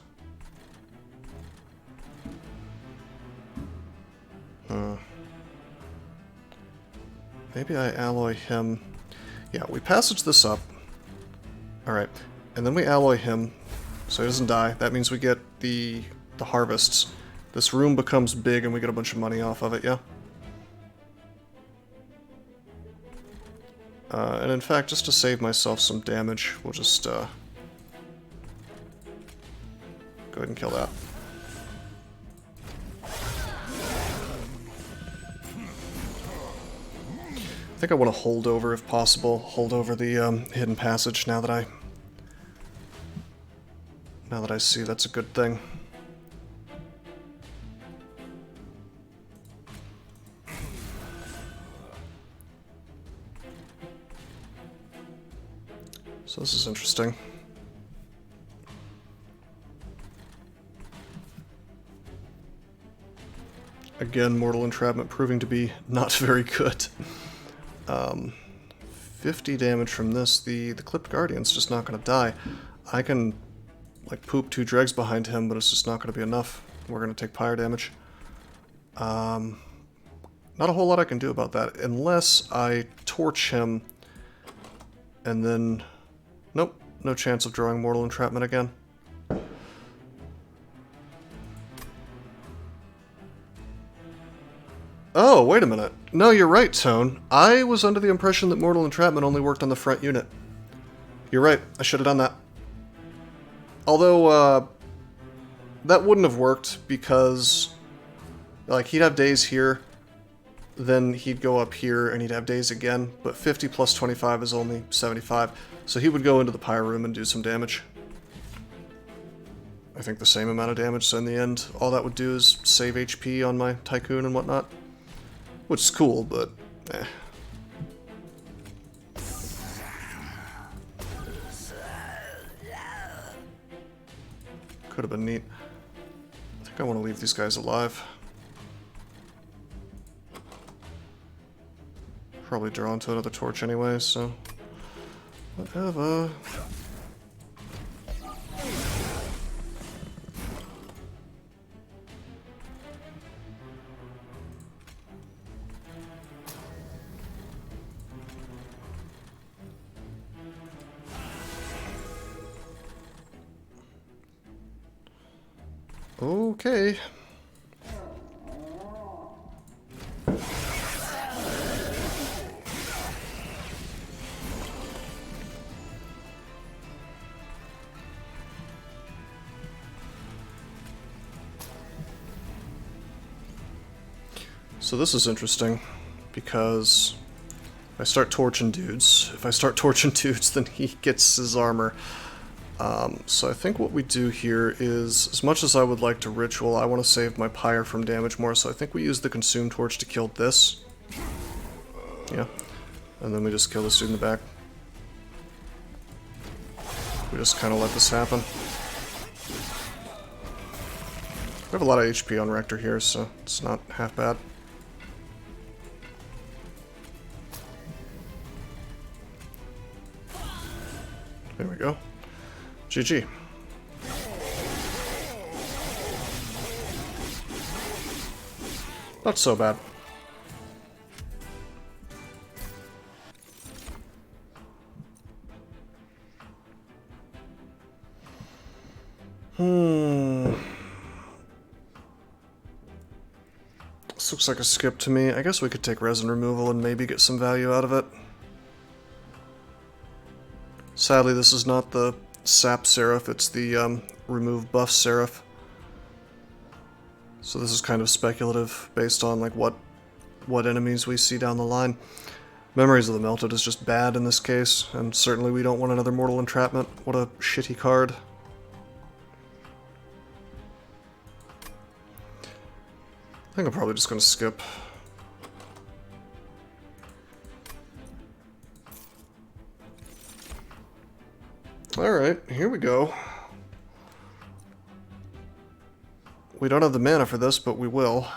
Maybe I alloy him. Yeah, we passage this up. Alright. And then we alloy him so he doesn't die. That means we get the harvests. This room becomes big and we get a bunch of money off of it, yeah? And in fact, just to save myself some damage, we'll just go ahead and kill that. I think I want to hold over, if possible, hold over the hidden passage now that I see that's a good thing. So this is interesting. Again, Mortal Entrapment proving to be not very good. 50 damage from this. The Clipped Guardian's just not going to die. I can, like, poop 2 dregs behind him, but it's just not going to be enough. We're going to take pyre damage. Not a whole lot I can do about that, unless I torch him, and then... Nope, no chance of drawing Mortal Entrapment again. Oh, wait a minute. No, you're right, Tone. I was under the impression that Mortal Entrapment only worked on the front unit. You're right, I should have done that. Although, that wouldn't have worked because, like, he'd have days here, then he'd go up here and he'd have days again, but 50 plus 25 is only 75, so he would go into the pyre room and do some damage. I think the same amount of damage, so in the end, all that would do is save HP on my Tycoon and whatnot. Which is cool, but eh. Could have been neat. I think I want to leave these guys alive. Probably draw into another torch anyway, so whatever. Okay. So this is interesting, because if I start torching dudes, then he gets his armor. So I think what we do here is, as much as I would like to ritual, I want to save my pyre from damage more, so I think we use the consume torch to kill this. Yeah. And then we just kill this dude in the back. We just kind of let this happen. We have a lot of HP on Rector here, so it's not half bad. There we go. GG. Not so bad. This looks like a skip to me. I guess we could take resin removal and maybe get some value out of it. Sadly, this is not the sap seraph, it's the remove buff seraph. So this is kind of speculative based on like what enemies we see down the line. Memories of the Melted is just bad in this case, and certainly we don't want another Mortal Entrapment. What a shitty card. I think I'm probably just going to skip. Alright, here we go. We don't have the mana for this, but we will.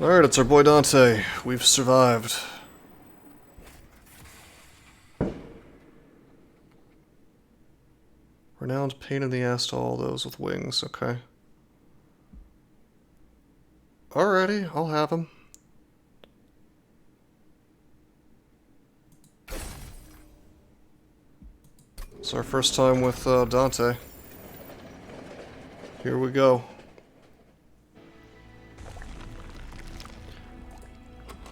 Alright, it's our boy Dante. We've survived. Renowned pain in the ass to all those with wings, okay. Alrighty, I'll have him. It's our first time with Dante. Here we go.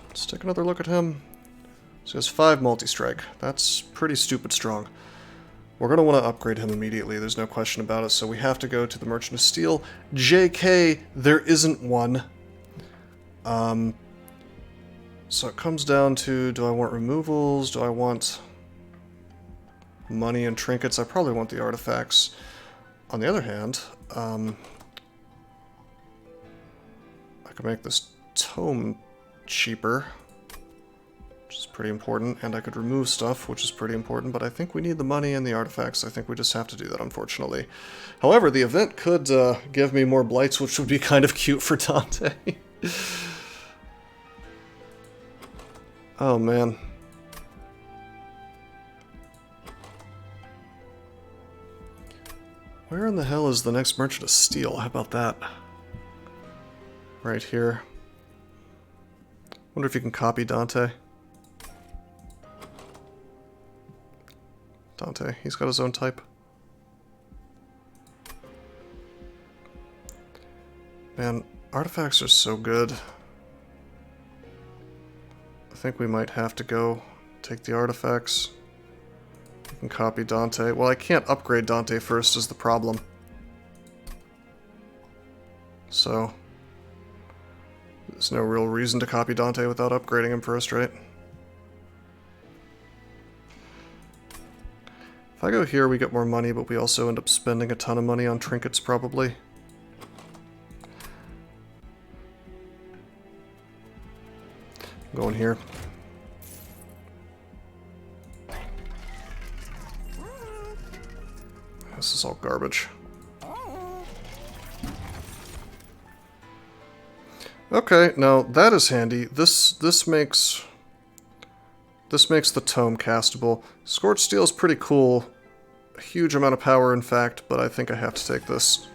Let's take another look at him. So he has 5 multi-strike. That's pretty stupid strong. We're going to want to upgrade him immediately, there's no question about it, so we have to go to the Merchant of Steel. JK, there isn't one. So it comes down to, do I want removals? Do I want money and trinkets? I probably want the artifacts. On the other hand, I could make this tome cheaper, which is pretty important, and I could remove stuff, which is pretty important, but I think we need the money and the artifacts. I think we just have to do that, unfortunately. However, the event could give me more blights, which would be kind of cute for Dante. Oh, man. Where in the hell is the next Merchant of Steel? How about that? Right here. Wonder if you can copy Dante. Dante, he's got his own type. Man, artifacts are so good. I think we might have to go take the artifacts. You can copy Dante. Well, I can't upgrade Dante first is the problem. So, there's no real reason to copy Dante without upgrading him first, right? If I go here, we get more money, but we also end up spending a ton of money on trinkets, probably. I'm going here. This is all garbage. Okay, now that is handy. This makes the tome castable. Scorched Steel is pretty cool. A huge amount of power, in fact, but I think I have to take this.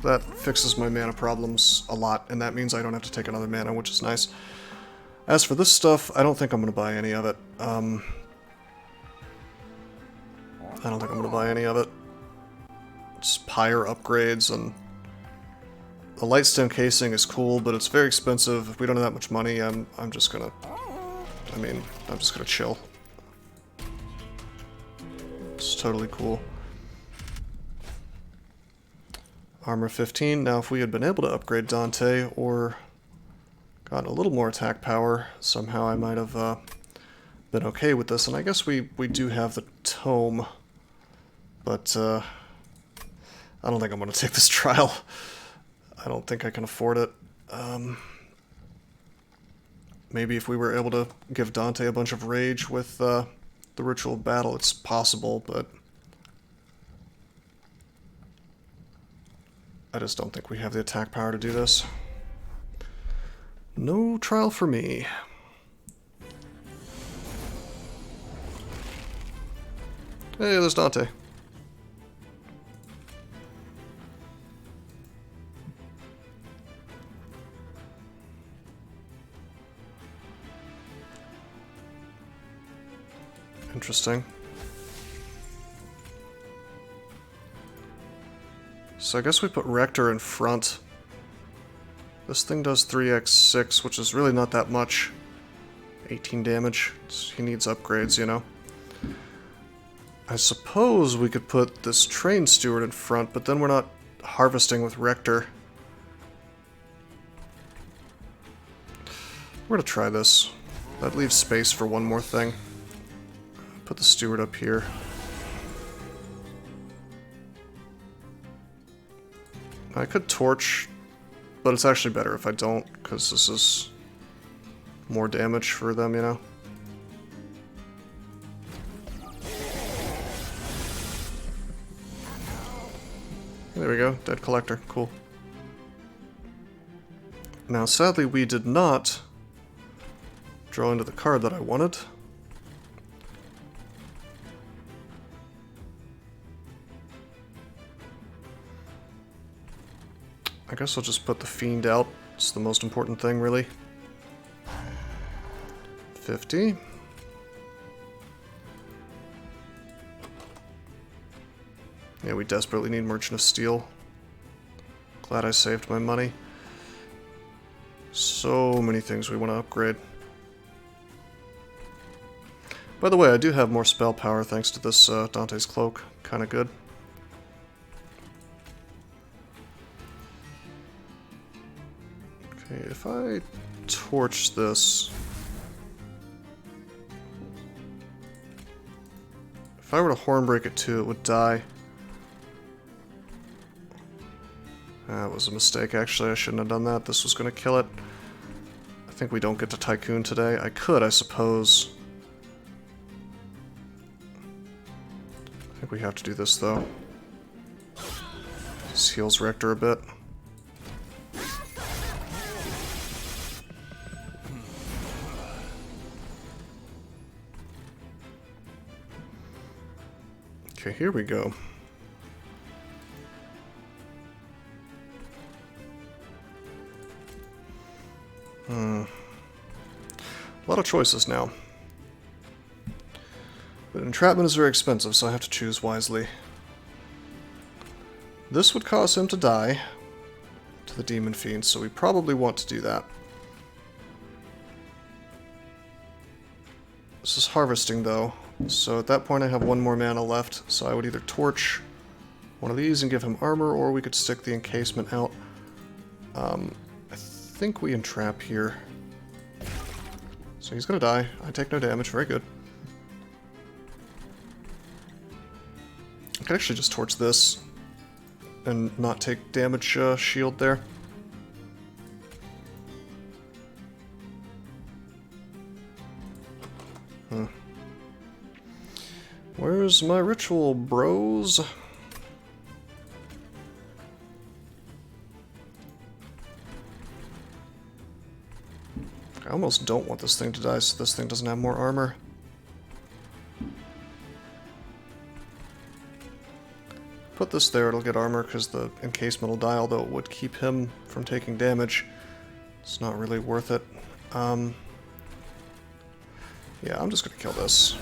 That fixes my mana problems a lot, and that means I don't have to take another mana, which is nice. As for this stuff, I don't think I'm going to buy any of it. I don't think I'm going to buy any of it. It's pyre upgrades, and the Lightstem casing is cool, but it's very expensive. If we don't have that much money, I'm just gonna... I'm just gonna chill. It's totally cool. Armor 15. Now, if we had been able to upgrade Dante, or gotten a little more attack power, somehow I might have been okay with this. And I guess we do have the tome, but I don't think I'm going to take this trial. I don't think I can afford it. Maybe if we were able to give Dante a bunch of rage with the Ritual of Battle, it's possible, but I just don't think we have the attack power to do this. No trial for me. Hey, there's Dante. Interesting. So I guess we put Rector in front. This thing does 3x6, which is really not that much. 18 damage. He needs upgrades, you know. I suppose we could put this Train Steward in front, but then we're not harvesting with Rector. We're gonna try this. That leaves space for one more thing. Put the steward up here. I could torch, but it's actually better if I don't, because this is more damage for them, you know? There we go, dead collector, cool. Now, sadly, we did not draw into the card that I wanted. I guess I'll just put the Fiend out. It's the most important thing, really. 50. Yeah, we desperately need Merchant of Steel. Glad I saved my money. So many things we want to upgrade. By the way, I do have more spell power thanks to this Dante's Cloak. Kinda good. Okay, if I torch this... If I were to Hornbreak it too, it would die. That was a mistake, actually. I shouldn't have done that. This was going to kill it. I think we don't get to Tycoon today. I could, I suppose. I think we have to do this, though. This heals Rector a bit. Okay, here we go. A lot of choices now. But entrapment is very expensive, so I have to choose wisely. This would cause him to die to the Demon Fiend, so we probably want to do that. This is harvesting, though, so at that point I have one more mana left, so I would either torch one of these and give him armor, or we could stick the encasement out. I think we entrap here. So he's gonna die. I take no damage, very good. I could actually just torch this and not take damage shield there. Where's my ritual, bros? I almost don't want this thing to die so this thing doesn't have more armor. Put this there, it'll get armor because the encasement will die, although it would keep him from taking damage. It's not really worth it. Yeah, I'm just gonna kill this.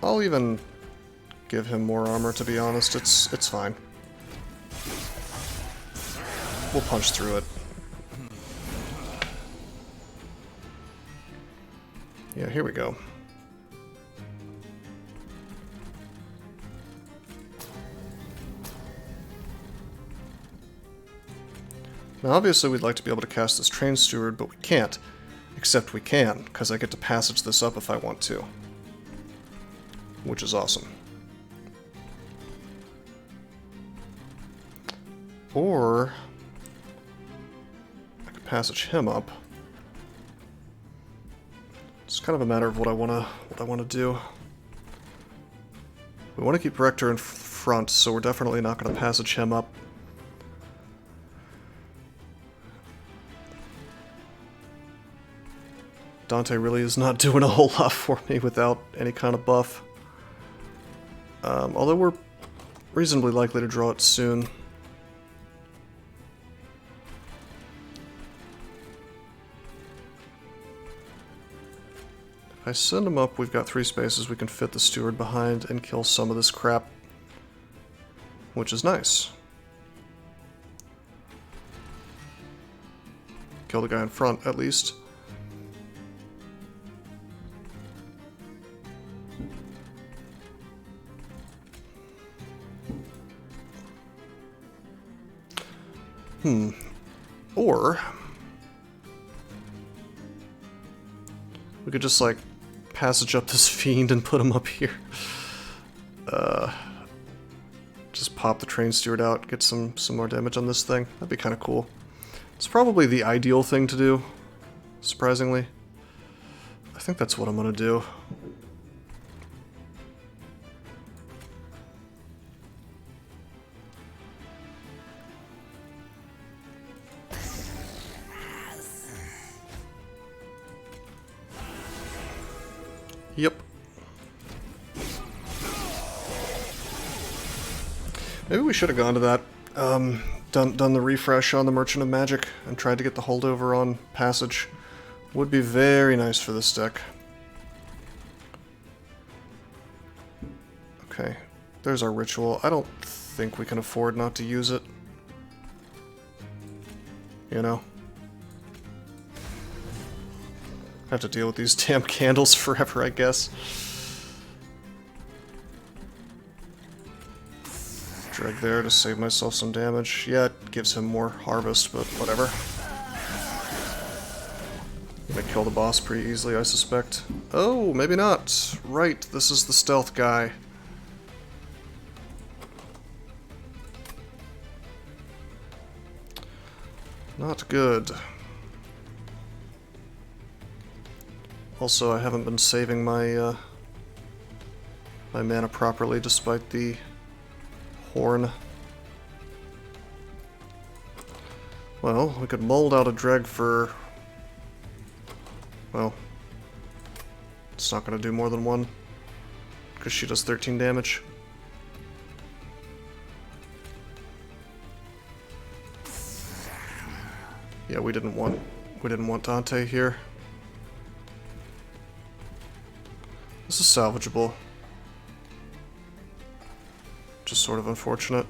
I'll even give him more armor, to be honest. It's fine. We'll punch through it. Yeah, here we go. Now obviously we'd like to be able to cast this Train Steward, but we can't. Except we can, because I get to passage this up if I want to. Which is awesome. Or I could passage him up. It's kind of a matter of what I wanna do. We want to keep Rector in front, so we're definitely not going to passage him up. Dante really is not doing a whole lot for me without any kind of buff. Although we're reasonably likely to draw it soon. If I send him up, we've got 3 spaces. We can fit the Steward behind and kill some of this crap, which is nice. Kill the guy in front, at least. Or we could just like passage up this fiend and put him up here. Just pop the train steward out, get some more damage on this thing. That'd be kind of cool. It's probably the ideal thing to do, surprisingly. I think that's what I'm gonna do. Yep. Maybe we should have gone to that, done the refresh on the Merchant of Magic and tried to get the holdover on Passage. Would be very nice for this deck. Okay, there's our ritual. I don't think we can afford not to use it. You know? I have to deal with these damn candles forever, I guess. Drag there to save myself some damage. Yeah, it gives him more harvest, but whatever. Gonna kill the boss pretty easily, I suspect. Oh, maybe not. Right, this is the stealth guy. Not good. Also, I haven't been saving my my mana properly, despite the horn. Well, we could mold out a dreg for... Well, it's not going to do more than one, because she does 13 damage. Yeah, we didn't want Dante here. This is salvageable. Just sort of unfortunate.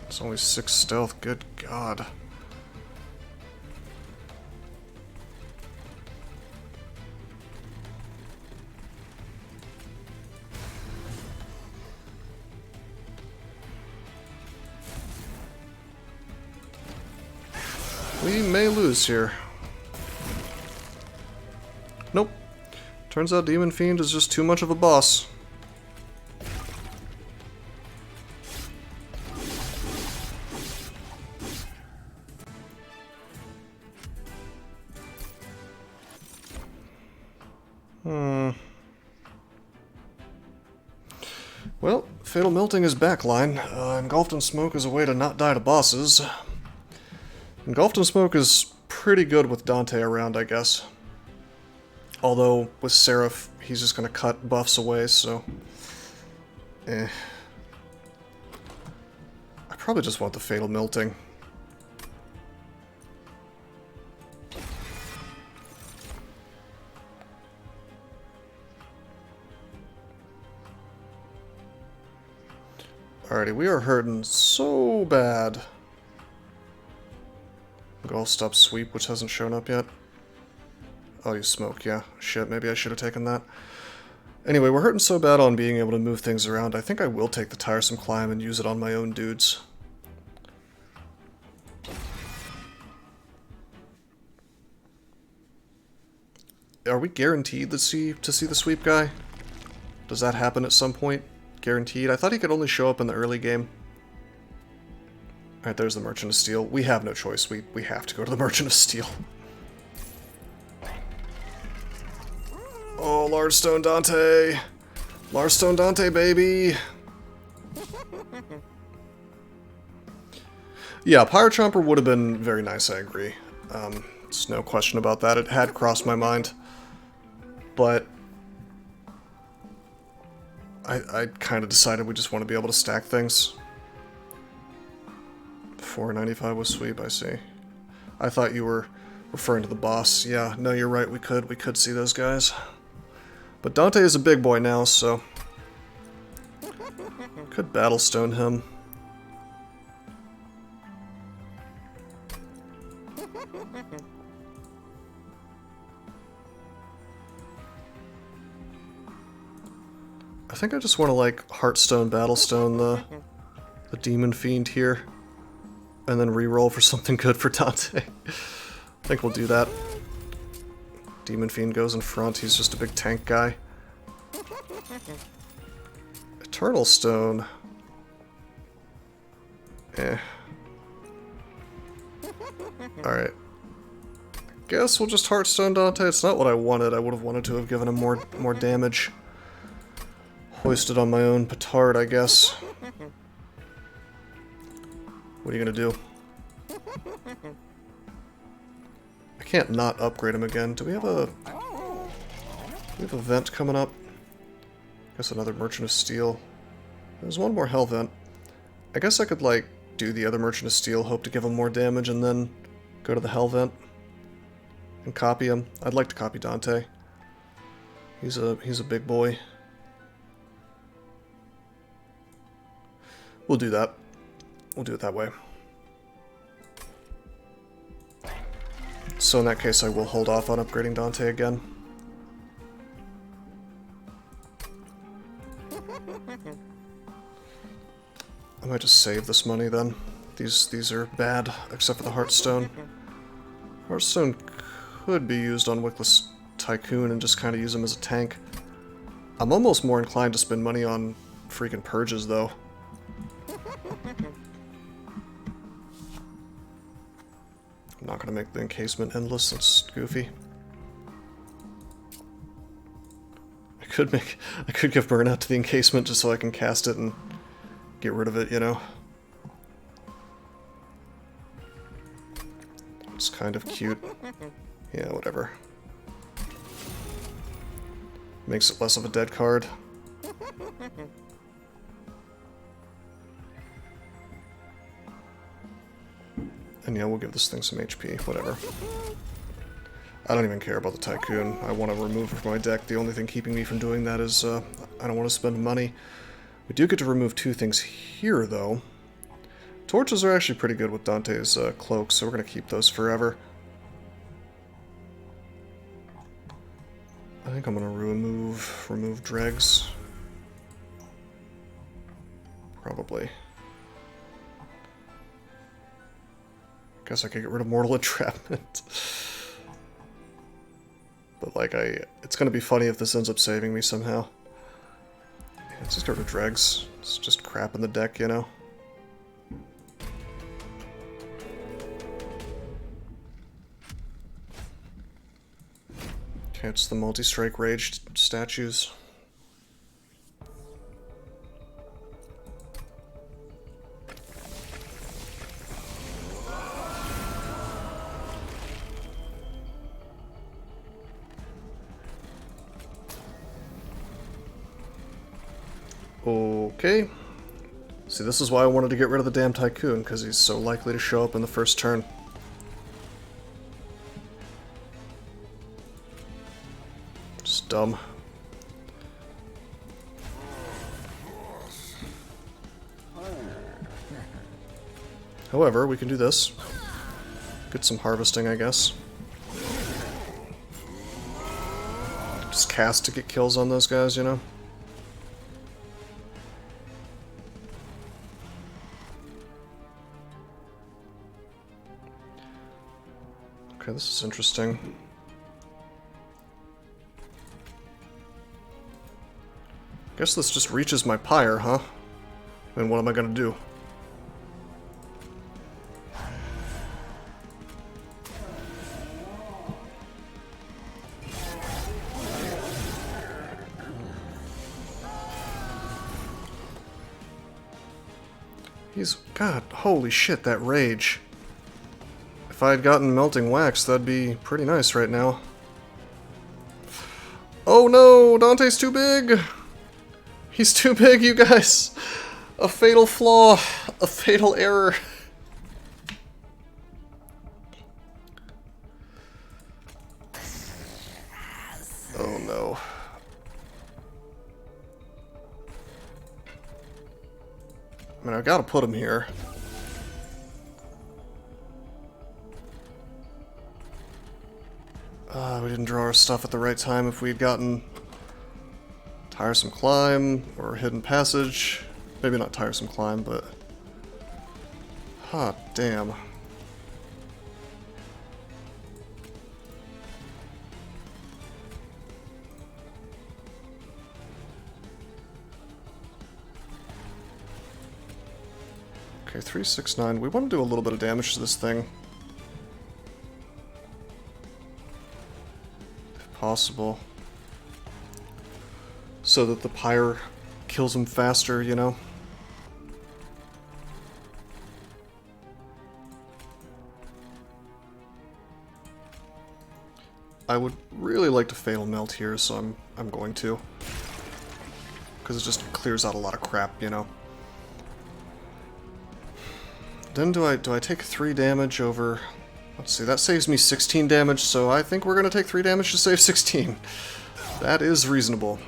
It's only 6 stealth, good God. We may lose here. Nope. Turns out Demon Fiend is just too much of a boss. Well, Fatal Melting is backline. Engulfed in Smoke is a way to not die to bosses. Engulfed in Smoke is pretty good with Dante around, I guess. Although, with Seraph, he's just gonna cut buffs away, so... I probably just want the Fatal Melting. Alrighty, we are hurting so bad. I'll stop sweep, which hasn't shown up yet. Oh, you smoke, yeah. Shit, maybe I should have taken that. Anyway, we're hurting so bad on being able to move things around, I think I will take the Tiresome Climb and use it on my own dudes. Are we guaranteed to see the sweep guy? Does that happen at some point? Guaranteed? I thought he could only show up in the early game. Alright, there's the Merchant of Steel. We have no choice. We have to go to the Merchant of Steel. Oh, Large Stone Dante! Large Stone Dante, baby! Yeah, Pyre Chomper would have been very nice, I agree. There's no question about that. It had crossed my mind. But... I kind of decided we just want to be able to stack things. 495 was sweep, I see. I thought you were referring to the boss. Yeah, no, you're right, we could see those guys. But Dante is a big boy now, so... could Battlestone him. I think I just want to, like, Heartstone, Battlestone the Demon Fiend here. And then reroll for something good for Dante. I think we'll do that. Demon Fiend goes in front, he's just a big tank guy. Eternal Stone. Eh. Alright. Guess we'll just Heartstone Dante. It's not what I wanted. I would have wanted to have given him more damage. Hoisted on my own petard, I guess. What are you gonna do? I can't not upgrade him again. Do we have a vent coming up? I guess another Merchant of Steel. There's one more Hell Vent. I guess I could, like, do the other Merchant of Steel, hope to give him more damage, and then go to the Hell Vent and copy him. I'd like to copy Dante. He's a big boy. We'll do that. We'll do it that way. So in that case, I will hold off on upgrading Dante again. I might just save this money then. These are bad, except for the Heartstone. Heartstone could be used on Wickless Tycoon and just kind of use him as a tank. I'm almost more inclined to spend money on freaking Purges, though. I'm not going to make the encasement endless, that's goofy. I could give Burnout to the encasement just so I can cast it and get rid of it, you know? It's kind of cute. Yeah, whatever. Makes it less of a dead card. And yeah, we'll give this thing some HP, whatever. I don't even care about the Tycoon. I want to remove it from my deck. The only thing keeping me from doing that is I don't want to spend money. We do get to remove two things here, though. Torches are actually pretty good with Dante's cloak, so we're going to keep those forever. I think I'm going to remove dregs. Probably. Guess I could get rid of Mortal Entrapment. But, like, it's gonna be funny if this ends up saving me somehow. Yeah, let's just get rid of dregs. It's just crap in the deck, you know? Okay, it's the multi-strike rage statues. Okay. See, this is why I wanted to get rid of the damn Tycoon, because he's so likely to show up in the first turn. Just dumb. However, we can do this. Get some harvesting, I guess. Just cast to get kills on those guys, you know? Okay, this is interesting. Guess this just reaches my pyre, huh? And what am I gonna do? God, holy shit, that rage. If I had gotten Melting Wax, that'd be pretty nice right now. Oh no, Dante's too big! He's too big, you guys! A fatal flaw, a fatal error. Oh no. I mean, I gotta put him here. We didn't draw our stuff at the right time. If we'd gotten Tiresome Climb or Hidden Passage. Maybe not Tiresome Climb, but... Huh, damn. Okay, 369. We want to do a little bit of damage to this thing. If possible. So that the pyre kills him faster, you know? I would really like to Fatal Melt here, so I'm going to. Because it just clears out a lot of crap, you know? Then do I take 3 damage over... Let's see, that saves me 16 damage, so I think we're going to take 3 damage to save 16. That is reasonable.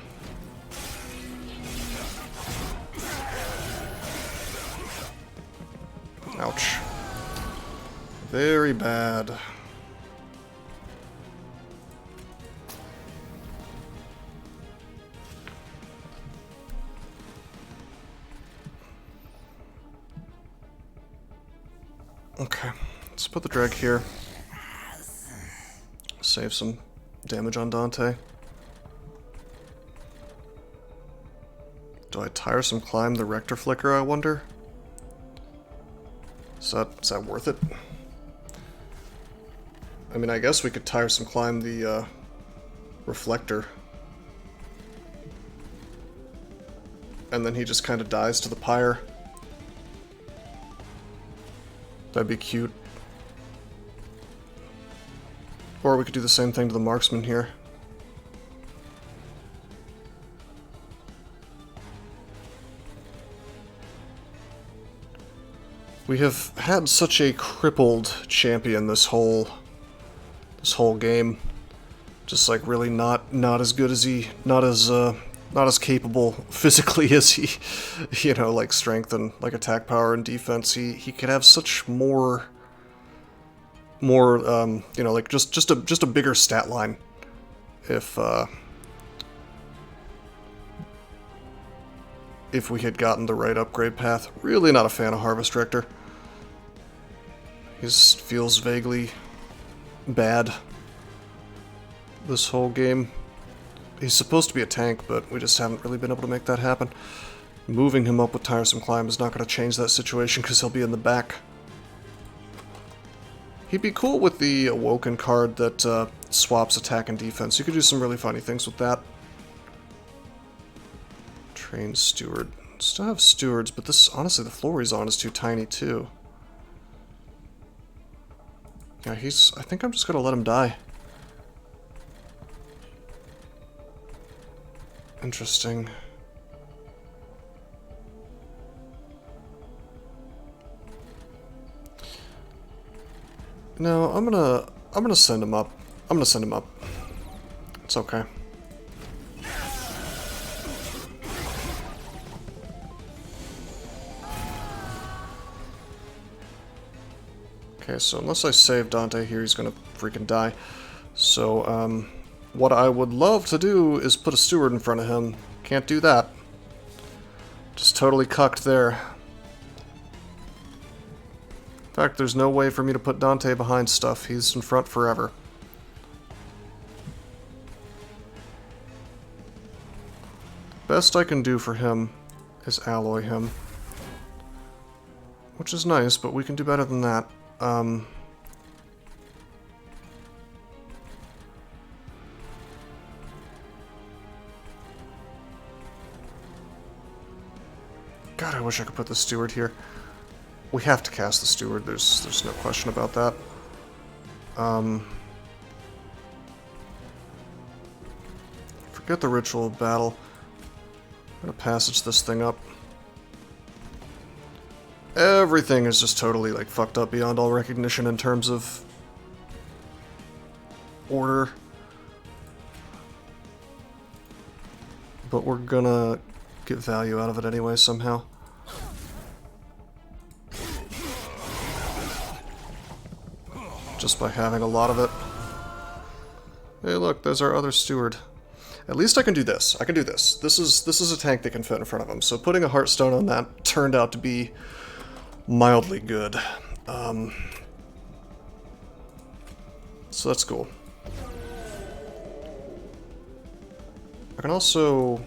Ouch. Very bad. Okay, let's put the drag here. Save some damage on Dante. Do I Tiresome Climb the Rector Flicker, I wonder? Is that worth it? I mean, I guess we could Tiresome Climb the Reflector. And then he just kind of dies to the pyre. That'd be cute. Or we could do the same thing to the marksman here. We have had such a crippled champion this whole game. Just like really not as good as he, not as capable physically as he, you know, like strength and like attack power and defense. He could have such more, you know, like just a bigger stat line if we had gotten the right upgrade path. Really not a fan of Harvest Rector. He just feels vaguely bad this whole game. He's supposed to be a tank, but we just haven't really been able to make that happen. Moving him up with Tiresome Climb is not going to change that situation because he'll be in the back. He'd be cool with the Awoken card that swaps attack and defense. You could do some really funny things with that. Train Steward. Still have stewards, but this, honestly, the floor he's on is too tiny too. Yeah, I think I'm just going to let him die. Interesting. No, I'm gonna send him up. I'm gonna send him up. It's okay. Okay, so unless I save Dante here, he's gonna freaking die. So, what I would love to do is put a steward in front of him. Can't do that. Just totally cucked there. In fact, there's no way for me to put Dante behind stuff. He's in front forever. Best I can do for him is alloy him. Which is nice, but we can do better than that. God, I wish I could put the steward here. We have to cast the steward, there's no question about that. Forget the ritual of battle. I'm gonna passage this thing up. Everything is just totally like fucked up beyond all recognition in terms of order. But we're gonna get value out of it anyway somehow. just by having a lot of it. Hey look, there's our other steward. At least I can do this. I can do this. This is a tank that can fit in front of him. So putting a Heartstone on that turned out to be mildly good. So that's cool. I can also...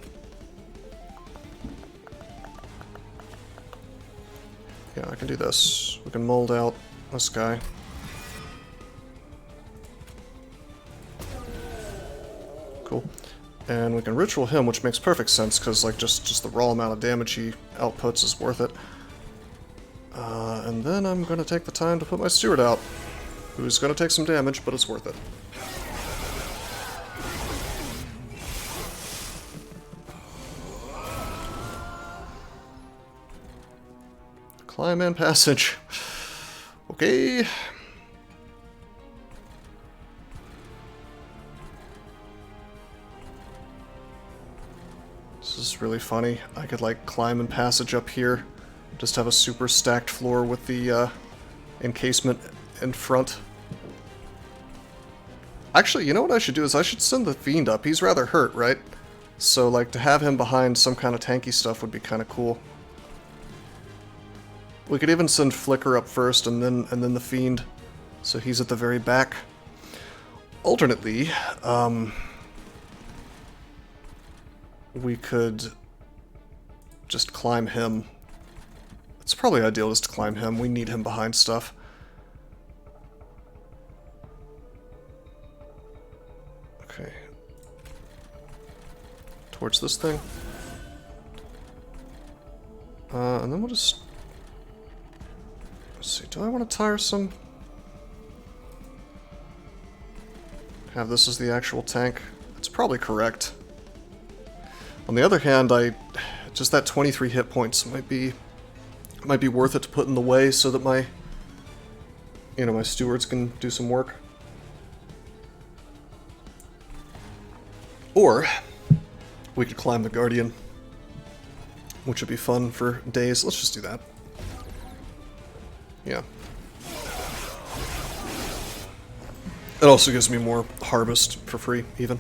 Yeah, I can do this. We can mold out this guy. Cool. And we can ritual him, which makes perfect sense, because like just the raw amount of damage he outputs is worth it. And then I'm going to take the time to put my steward out, who's going to take some damage, but it's worth it. Climb and passage. Okay. This is really funny. I could like climb and passage up here. Just have a super stacked floor with the encasement in front. Actually, you know what I should do is I should send the Fiend up. He's rather hurt, right? So like to have him behind some kind of tanky stuff would be kind of cool. We could even send Flicker up first and then the Fiend, so he's at the very back. Alternately, we could just climb him. It's probably ideal just to climb him. We need him behind stuff. Okay. Towards this thing. And then we'll just... Let's see, do I want to tire some? Have this as the actual tank? That's probably correct. On the other hand, just that 23 hit points might be worth it to put in the way so that my my stewards can do some work. Or we could climb the Guardian, which would be fun for days. Let's just do that. Yeah. It also gives me more harvest for free, even.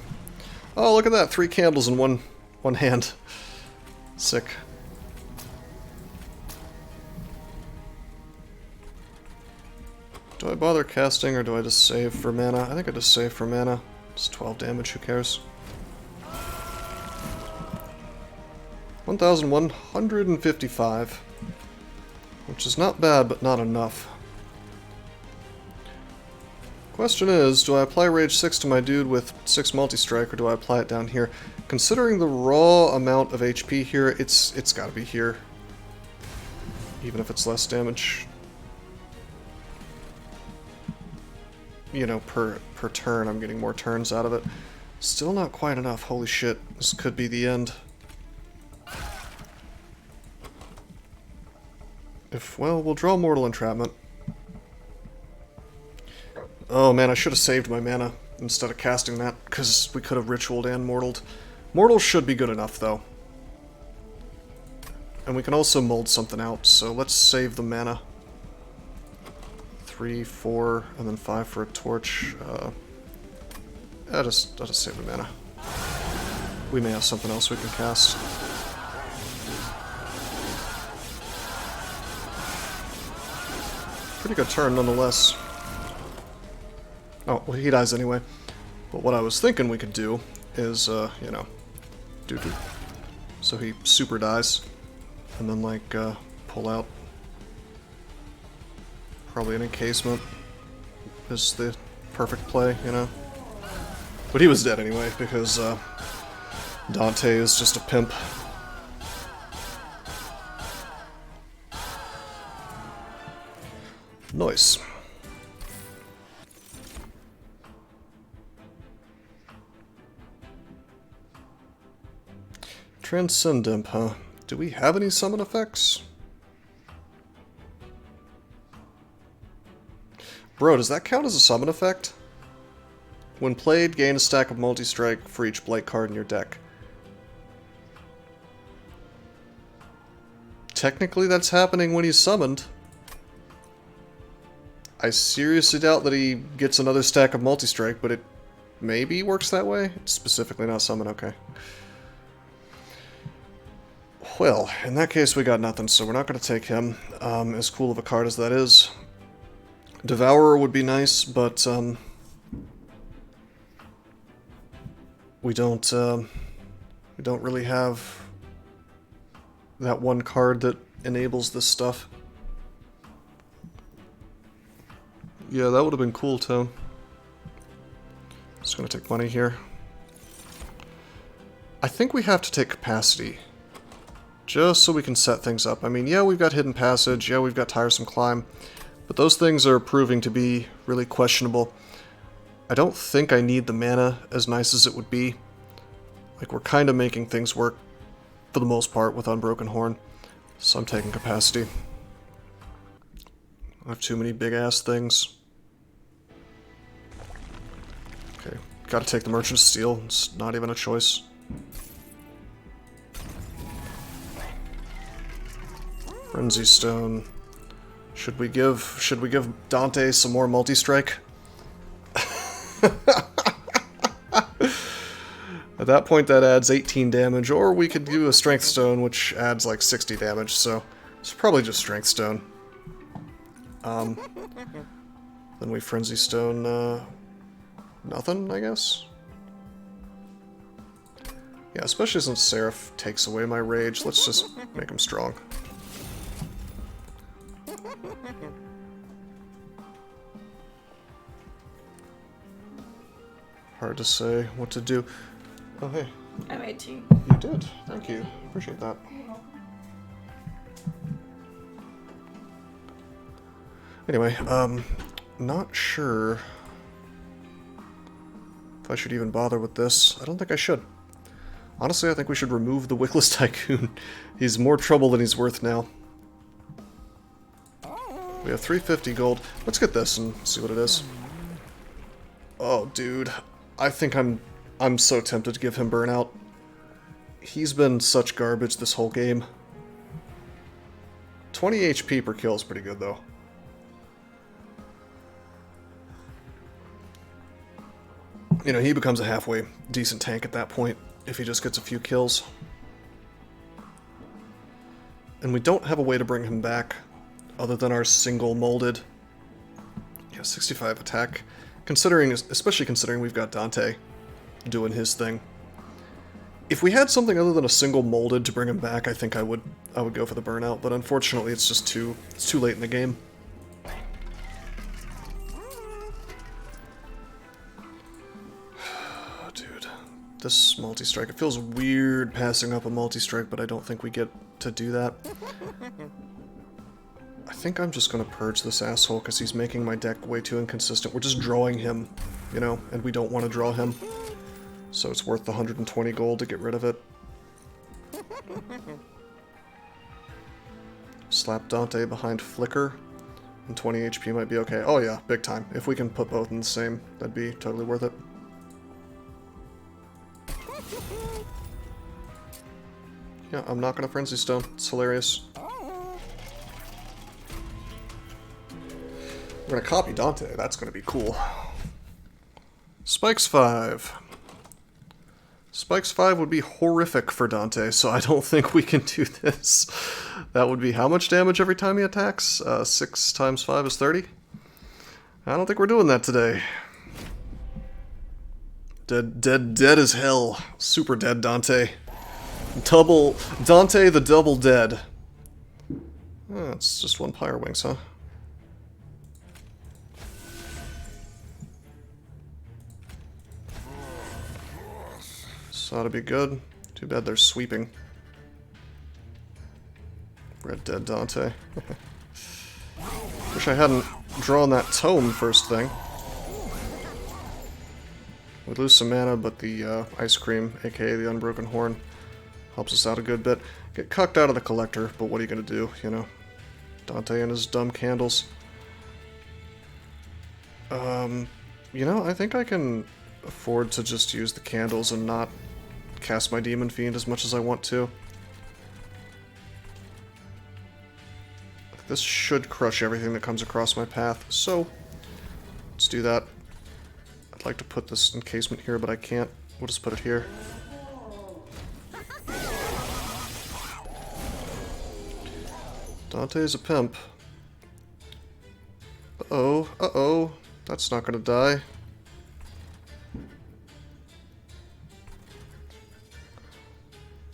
Oh, look at that! 3 candles in one hand. Sick. Do I bother casting, or do I just save for mana? I think I just save for mana. It's 12 damage, who cares? 1,155. Which is not bad, but not enough. Question is, do I apply Rage 6 to my dude with 6 multi-strike, or do I apply it down here? Considering the raw amount of HP here, it's gotta be here. Even if it's less damage. You know, per turn, I'm getting more turns out of it. Still not quite enough, holy shit. This could be the end. Well, we'll draw Mortal Entrapment. Oh man, I should have saved my mana instead of casting that, because we could have Ritualed and Mortaled. Mortal should be good enough, though. And we can also mold something out, so let's save the mana. 3, 4, and then 5 for a torch. I'll just save the mana. We may have something else we can cast. Pretty good turn, nonetheless. Oh, well, he dies anyway. But what I was thinking we could do is, doo-doo. So he super dies. And then, like, pull out. Probably an encasement is the perfect play, you know? But he was dead anyway, because, Dante is just a pimp. Nice. Transcendent, huh? Do we have any summon effects? Bro, does that count as a summon effect? When played, gain a stack of multi-strike for each blight card in your deck. Technically, that's happening when he's summoned. I seriously doubt that he gets another stack of multi-strike, but it maybe works that way. It's specifically not summon, okay. Well, in that case we got nothing, so we're not going to take him, as cool of a card as that is. Devourer would be nice, but we don't really have that one card that enables this stuff. Yeah, that would have been cool too. Just gonna take money here. I think we have to take capacity, just so we can set things up. I mean, yeah, we've got hidden passage, yeah, we've got tiresome climb, but those things are proving to be really questionable. I don't think I need the mana, as nice as it would be. Like, we're kind of making things work, for the most part, with Unbroken Horn. So I'm taking capacity. I have too many big-ass things. Okay, gotta take the Merchant Steel. It's not even a choice. Frenzy Stone. Should we give Dante some more multi-strike? At that point, that adds 18 damage, or we could do a Strength Stone, which adds like 60 damage, so it's probably just Strength Stone. Then we Frenzy Stone, nothing, I guess? Yeah, especially since Seraph takes away my rage, let's just make him strong. Hard to say what to do. Oh, hey. I made tea. You did. Thank you. Appreciate that. Anyway, not sure if I should even bother with this. I don't think I should. Honestly, I think we should remove the Wickless Tycoon. He's more trouble than he's worth now. We have 350 gold. Let's get this and see what it is. Oh, dude. I think I'm so tempted to give him Burnout. He's been such garbage this whole game. 20 HP per kill is pretty good, though. You know, he becomes a halfway decent tank at that point, if he just gets a few kills. And we don't have a way to bring him back, other than our single molded. Yeah, 65 attack. Especially considering we've got Dante doing his thing. If we had something other than a single molded to bring him back, I think I would go for the Burnout, but unfortunately it's just too late in the game. Dude, this multi-strike, it feels weird passing up a multi-strike, but I don't think we get to do that. I think I'm just gonna purge this asshole because he's making my deck way too inconsistent. We're just drawing him, you know, and we don't want to draw him. So it's worth the 120 gold to get rid of it. Slap Dante behind Flicker, and 20 HP might be okay. Oh yeah, big time. If we can put both in the same, that'd be totally worth it. Yeah, I'm not gonna Frenzy Stone. It's hilarious. We're gonna copy Dante. That's gonna be cool. Spikes 5. Spikes 5 would be horrific for Dante, so I don't think we can do this. That would be how much damage every time he attacks? 6 times 5 is 30? I don't think we're doing that today. Dead as hell. Super dead Dante. Dante the double dead. Oh, it's just one Pyre Wings, huh? Ought to be good. Too bad they're sweeping. Red Dead Dante. Wish I hadn't drawn that tome first thing. We'd lose some mana, but the Ice Cream, aka the Unbroken Horn, helps us out a good bit. Get cucked out of the Collector, but what are you gonna do, you know? Dante and his dumb candles. You know, I think I can afford to just use the candles and not cast my Demon Fiend as much as I want to. This should crush everything that comes across my path, so let's do that. I'd like to put this encasement here, but I can't. We'll just put it here. Dante's a pimp. Uh-oh, uh-oh. That's not gonna die.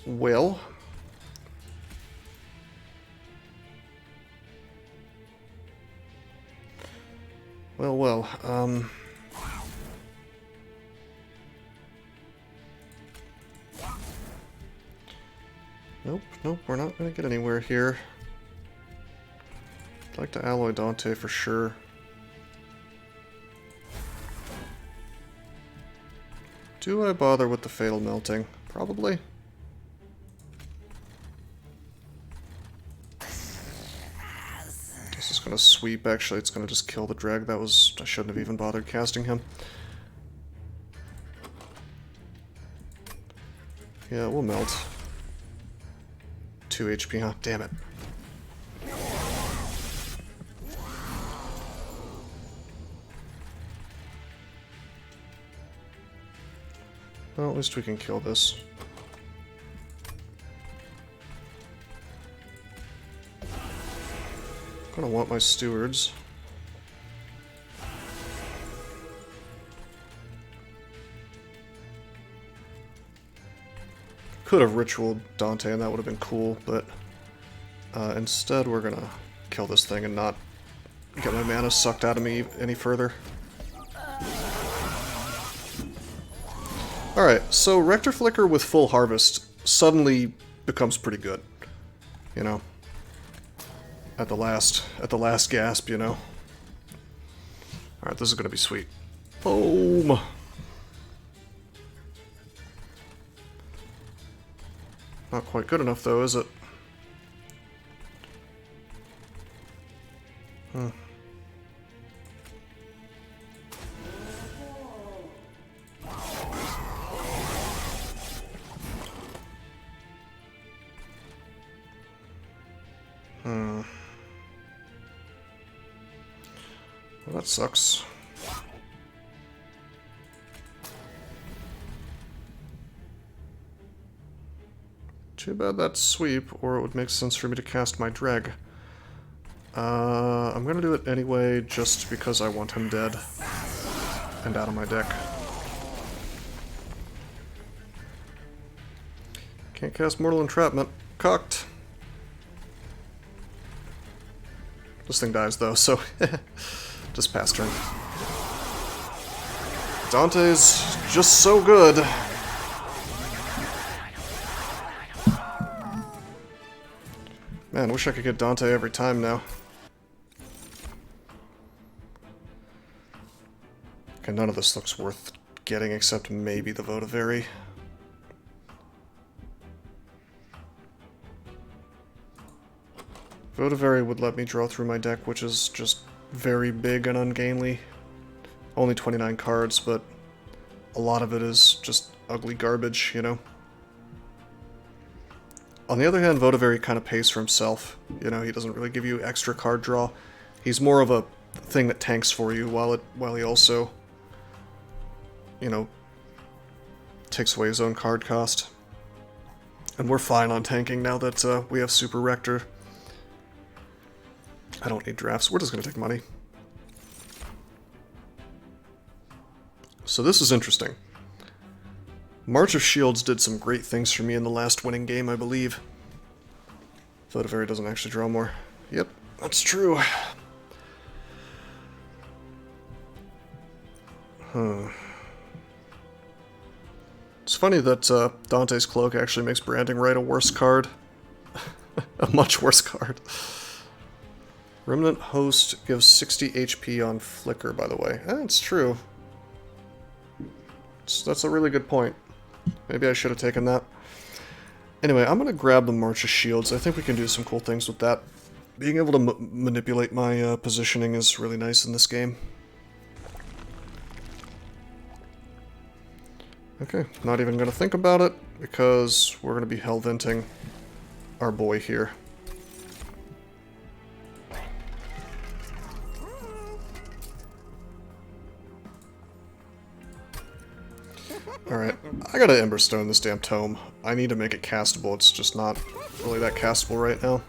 Well. Well. Nope, we're not gonna get anywhere here. I'd like to alloy Dante for sure. Do I bother with the fatal melting? Probably. This is gonna sweep, actually, it's gonna just kill the dreg. That was... I shouldn't have even bothered casting him. Yeah, we'll melt. 2 HP, huh? Damn it. Well, at least we can kill this. Gonna want my stewards. Could have ritualed Dante and that would have been cool, but instead we're gonna kill this thing and not get my mana sucked out of me any further. Alright, so Rector Flicker with full harvest suddenly becomes pretty good. You know? At the last gasp, you know? Alright, this is gonna be sweet. Boom! Not quite good enough though, is it? Well, that sucks. Too bad that's sweep, or it would make sense for me to cast my dreg. I'm gonna do it anyway, just because I want him dead. And out of my deck. Can't cast Mortal Entrapment. Cocked. This thing dies though, so just pass turn. Dante's just so good. Man, wish I could get Dante every time now. Okay, none of this looks worth getting except maybe the Votivary. Votivary would let me draw through my deck, which is just very big and ungainly. Only 29 cards, but a lot of it is just ugly garbage, you know? On the other hand, Votivary kind of pays for himself. You know, he doesn't really give you extra card draw. He's more of a thing that tanks for you while he also, you know, takes away his own card cost. And we're fine on tanking now that we have Super Rector. I don't need drafts. We're just going to take money. So this is interesting. March of Shields did some great things for me in the last winning game, I believe. Votivary doesn't actually draw more. Yep, that's true. It's funny that Dante's Cloak actually makes Branding Right a worse card. A much worse card. Remnant Host gives 60 HP on Flicker, by the way. That's true. That's a really good point. Maybe I should have taken that. Anyway, I'm going to grab the March of Shields. I think we can do some cool things with that. Being able to manipulate my positioning is really nice in this game. Okay, not even going to think about it, because we're going to be Hellventing our boy here. I gotta Emberstone this damn tome. I need to make it castable. It's just not really that castable right now.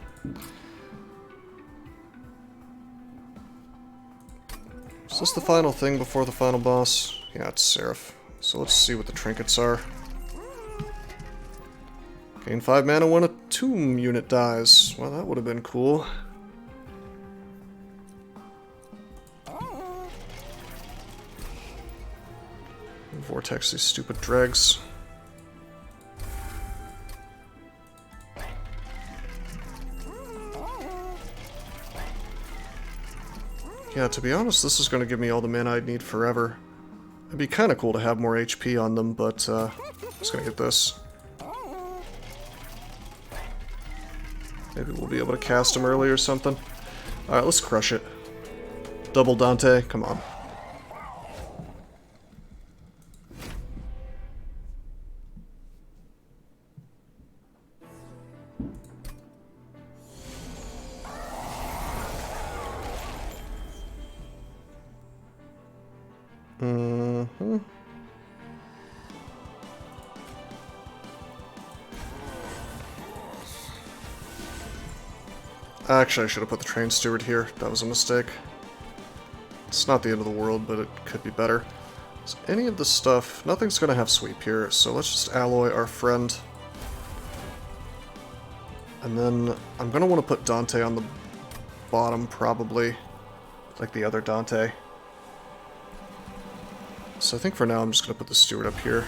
Is this the final thing before the final boss? Yeah, it's Seraph. So let's see what the trinkets are. Gain 5 mana when a tomb unit dies. Well, that would have been cool. Vortex these stupid dregs. Yeah, to be honest, this is going to give me all the mana I'd need forever. It'd be kind of cool to have more HP on them, but I'm just going to get this. Maybe we'll be able to cast them early or something. Alright, let's crush it. Double Dante, come on. Actually, I should have put the train steward here. That was a mistake. It's not the end of the world, but it could be better. So any of the stuff... Nothing's going to have sweep here, so let's just alloy our friend. And then I'm going to want to put Dante on the bottom, probably. Like the other Dante. So I think for now I'm just going to put the steward up here.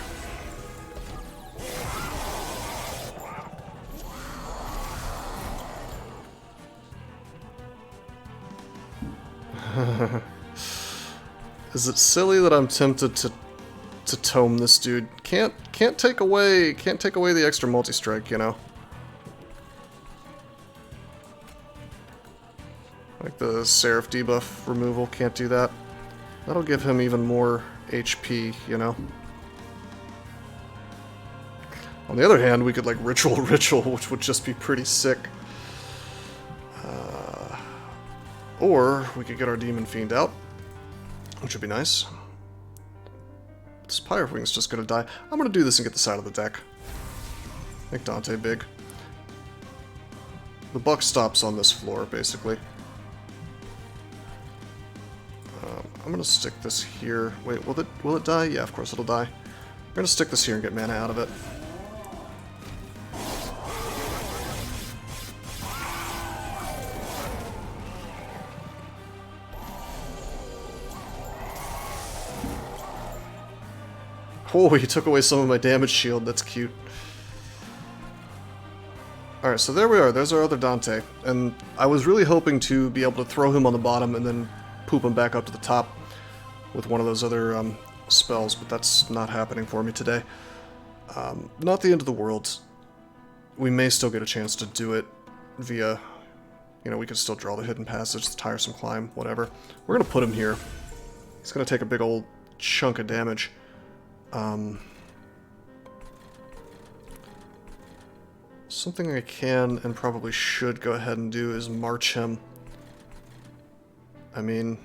Is it silly that I'm tempted to tome this dude? Can't take away the extra multi-strike, you know. Like the Seraph debuff removal, can't do that. That'll give him even more HP, you know. On the other hand, we could like Ritual, which would just be pretty sick. Or we could get our Demon Fiend out, which would be nice. This Pyre Wing's just gonna die. I'm gonna do this and get the side of the deck. Make Dante big. The buck stops on this floor, basically. I'm gonna stick this here. Wait, will it die? Yeah, of course it'll die. We're gonna stick this here and get mana out of it. Oh, he took away some of my damage shield. That's cute. Alright, so there we are. There's our other Dante. And I was really hoping to be able to throw him on the bottom and then poop him back up to the top with one of those other spells, but that's not happening for me today. Not the end of the world. We may still get a chance to do it via, you know, we could still draw the hidden passage, the tiresome climb, whatever. We're going to put him here. He's going to take a big old chunk of damage. Something I can and probably should go ahead and do is march him. I mean,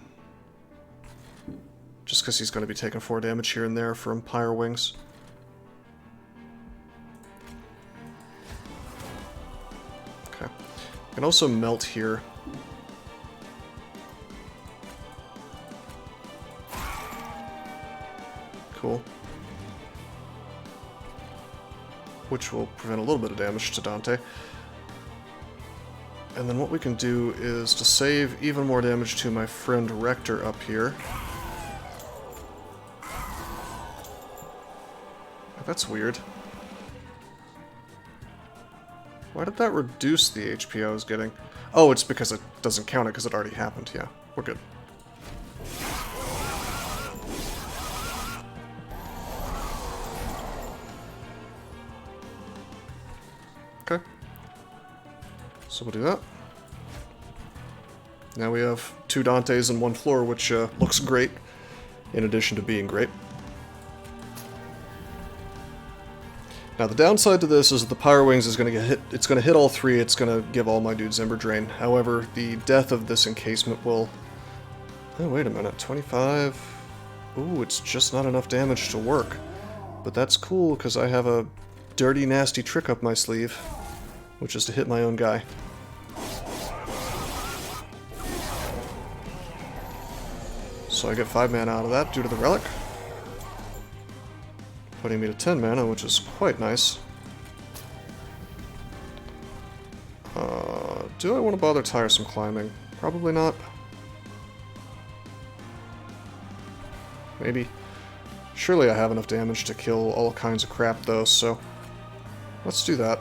just because he's going to be taking 4 damage here and there from Pyre Wings. Okay. I can also melt here. Cool. Which will prevent a little bit of damage to Dante. And then what we can do is to save even more damage to my friend Rector up here. That's weird. Why did that reduce the HP I was getting? Oh, it's because it doesn't count it because it already happened. Yeah, we're good. Okay. So we'll do that. Now we have 2 Dantes and 1 floor, which looks great, in addition to being great. Now the downside to this is that the Pyre Wings is going to get hit. It's going to hit all 3. It's going to give all my dudes Ember Drain. However, the death of this encasement will... Oh, wait a minute. 25... Ooh, it's just not enough damage to work. But that's cool, because I have a dirty, nasty trick up my sleeve, which is to hit my own guy. So I get 5 mana out of that due to the relic, putting me to 10 mana, which is quite nice. Do I want to bother tiresome climbing? Probably not. Maybe. Surely I have enough damage to kill all kinds of crap, though, so let's do that.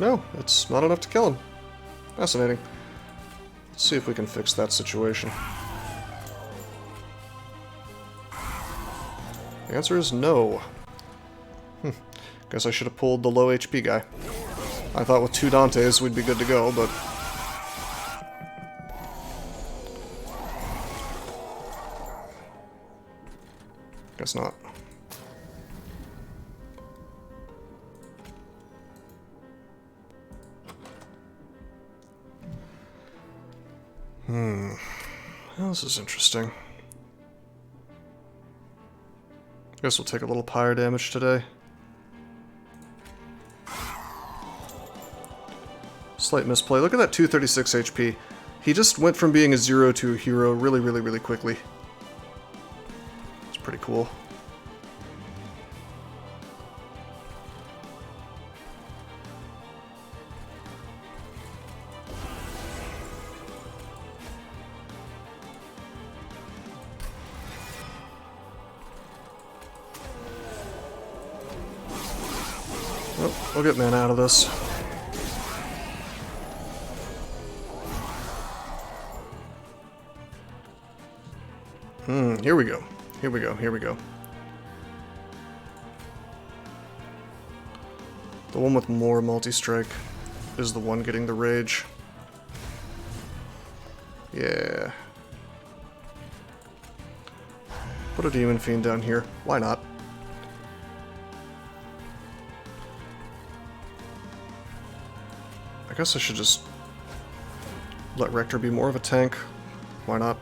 No, it's not enough to kill him. Fascinating. Let's see if we can fix that situation. The answer is no. Guess I should have pulled the low HP guy. I thought with 2 Dantes we'd be good to go, but... guess not. Well, this is interesting. Guess we'll take a little pyre damage today. Slight misplay. Look at that 236 HP. He just went from being a 0 to a hero really quickly. It's pretty cool. Oh, we'll get mana out of this. Here we go. Here we go. Here we go. The one with more multi-strike is the one getting the rage. Yeah. Put a Demon Fiend down here. Why not? I guess I should just let Rector be more of a tank. Why not?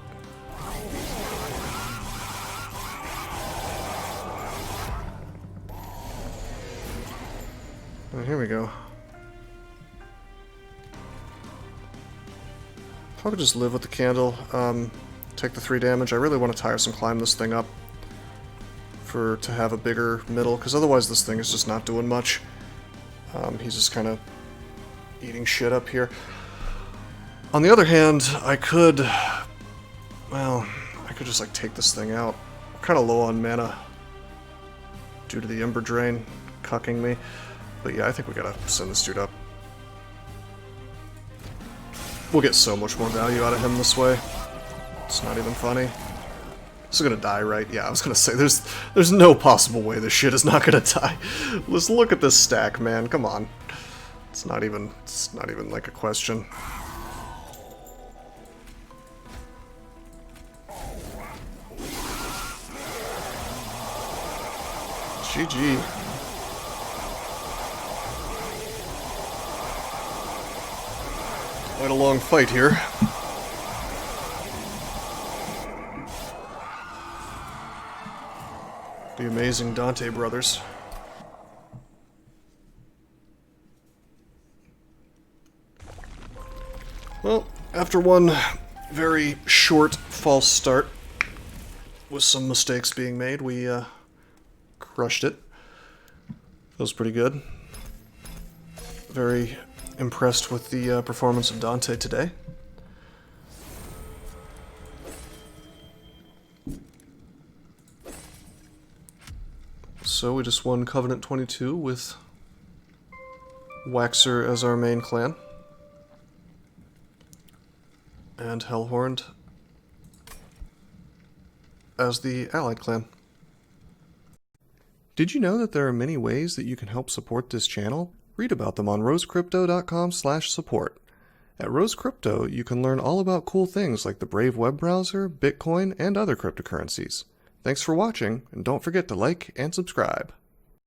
Here we go. If I could just live with the candle, take the 3 damage. I really want to tiresome climb this thing up to have a bigger middle, because otherwise this thing is just not doing much. He's just kind of eating shit up here. On the other hand, I could just like take this thing out. I'm kind of low on mana due to the Ember Drain cucking me. But yeah, I think we gotta send this dude up. We'll get so much more value out of him this way. It's not even funny. This is gonna die, right? Yeah, I was gonna say, there's no possible way this shit is not gonna die. Let's look at this stack, man. Come on. It's not even like a question. GG. Quite a long fight here. The amazing Dante brothers. Well, after one very short false start, with some mistakes being made, we crushed it. Feels pretty good. Very impressed with the performance of Dante today. So we just won Covenant 22 with Waxer as our main clan. And Hellhorned as the allied clan. Did you know that there are many ways that you can help support this channel? Read about them on rosecrypto.com/support. At Rose Crypto, you can learn all about cool things like the Brave web browser, Bitcoin, and other cryptocurrencies. Thanks for watching, and don't forget to like and subscribe.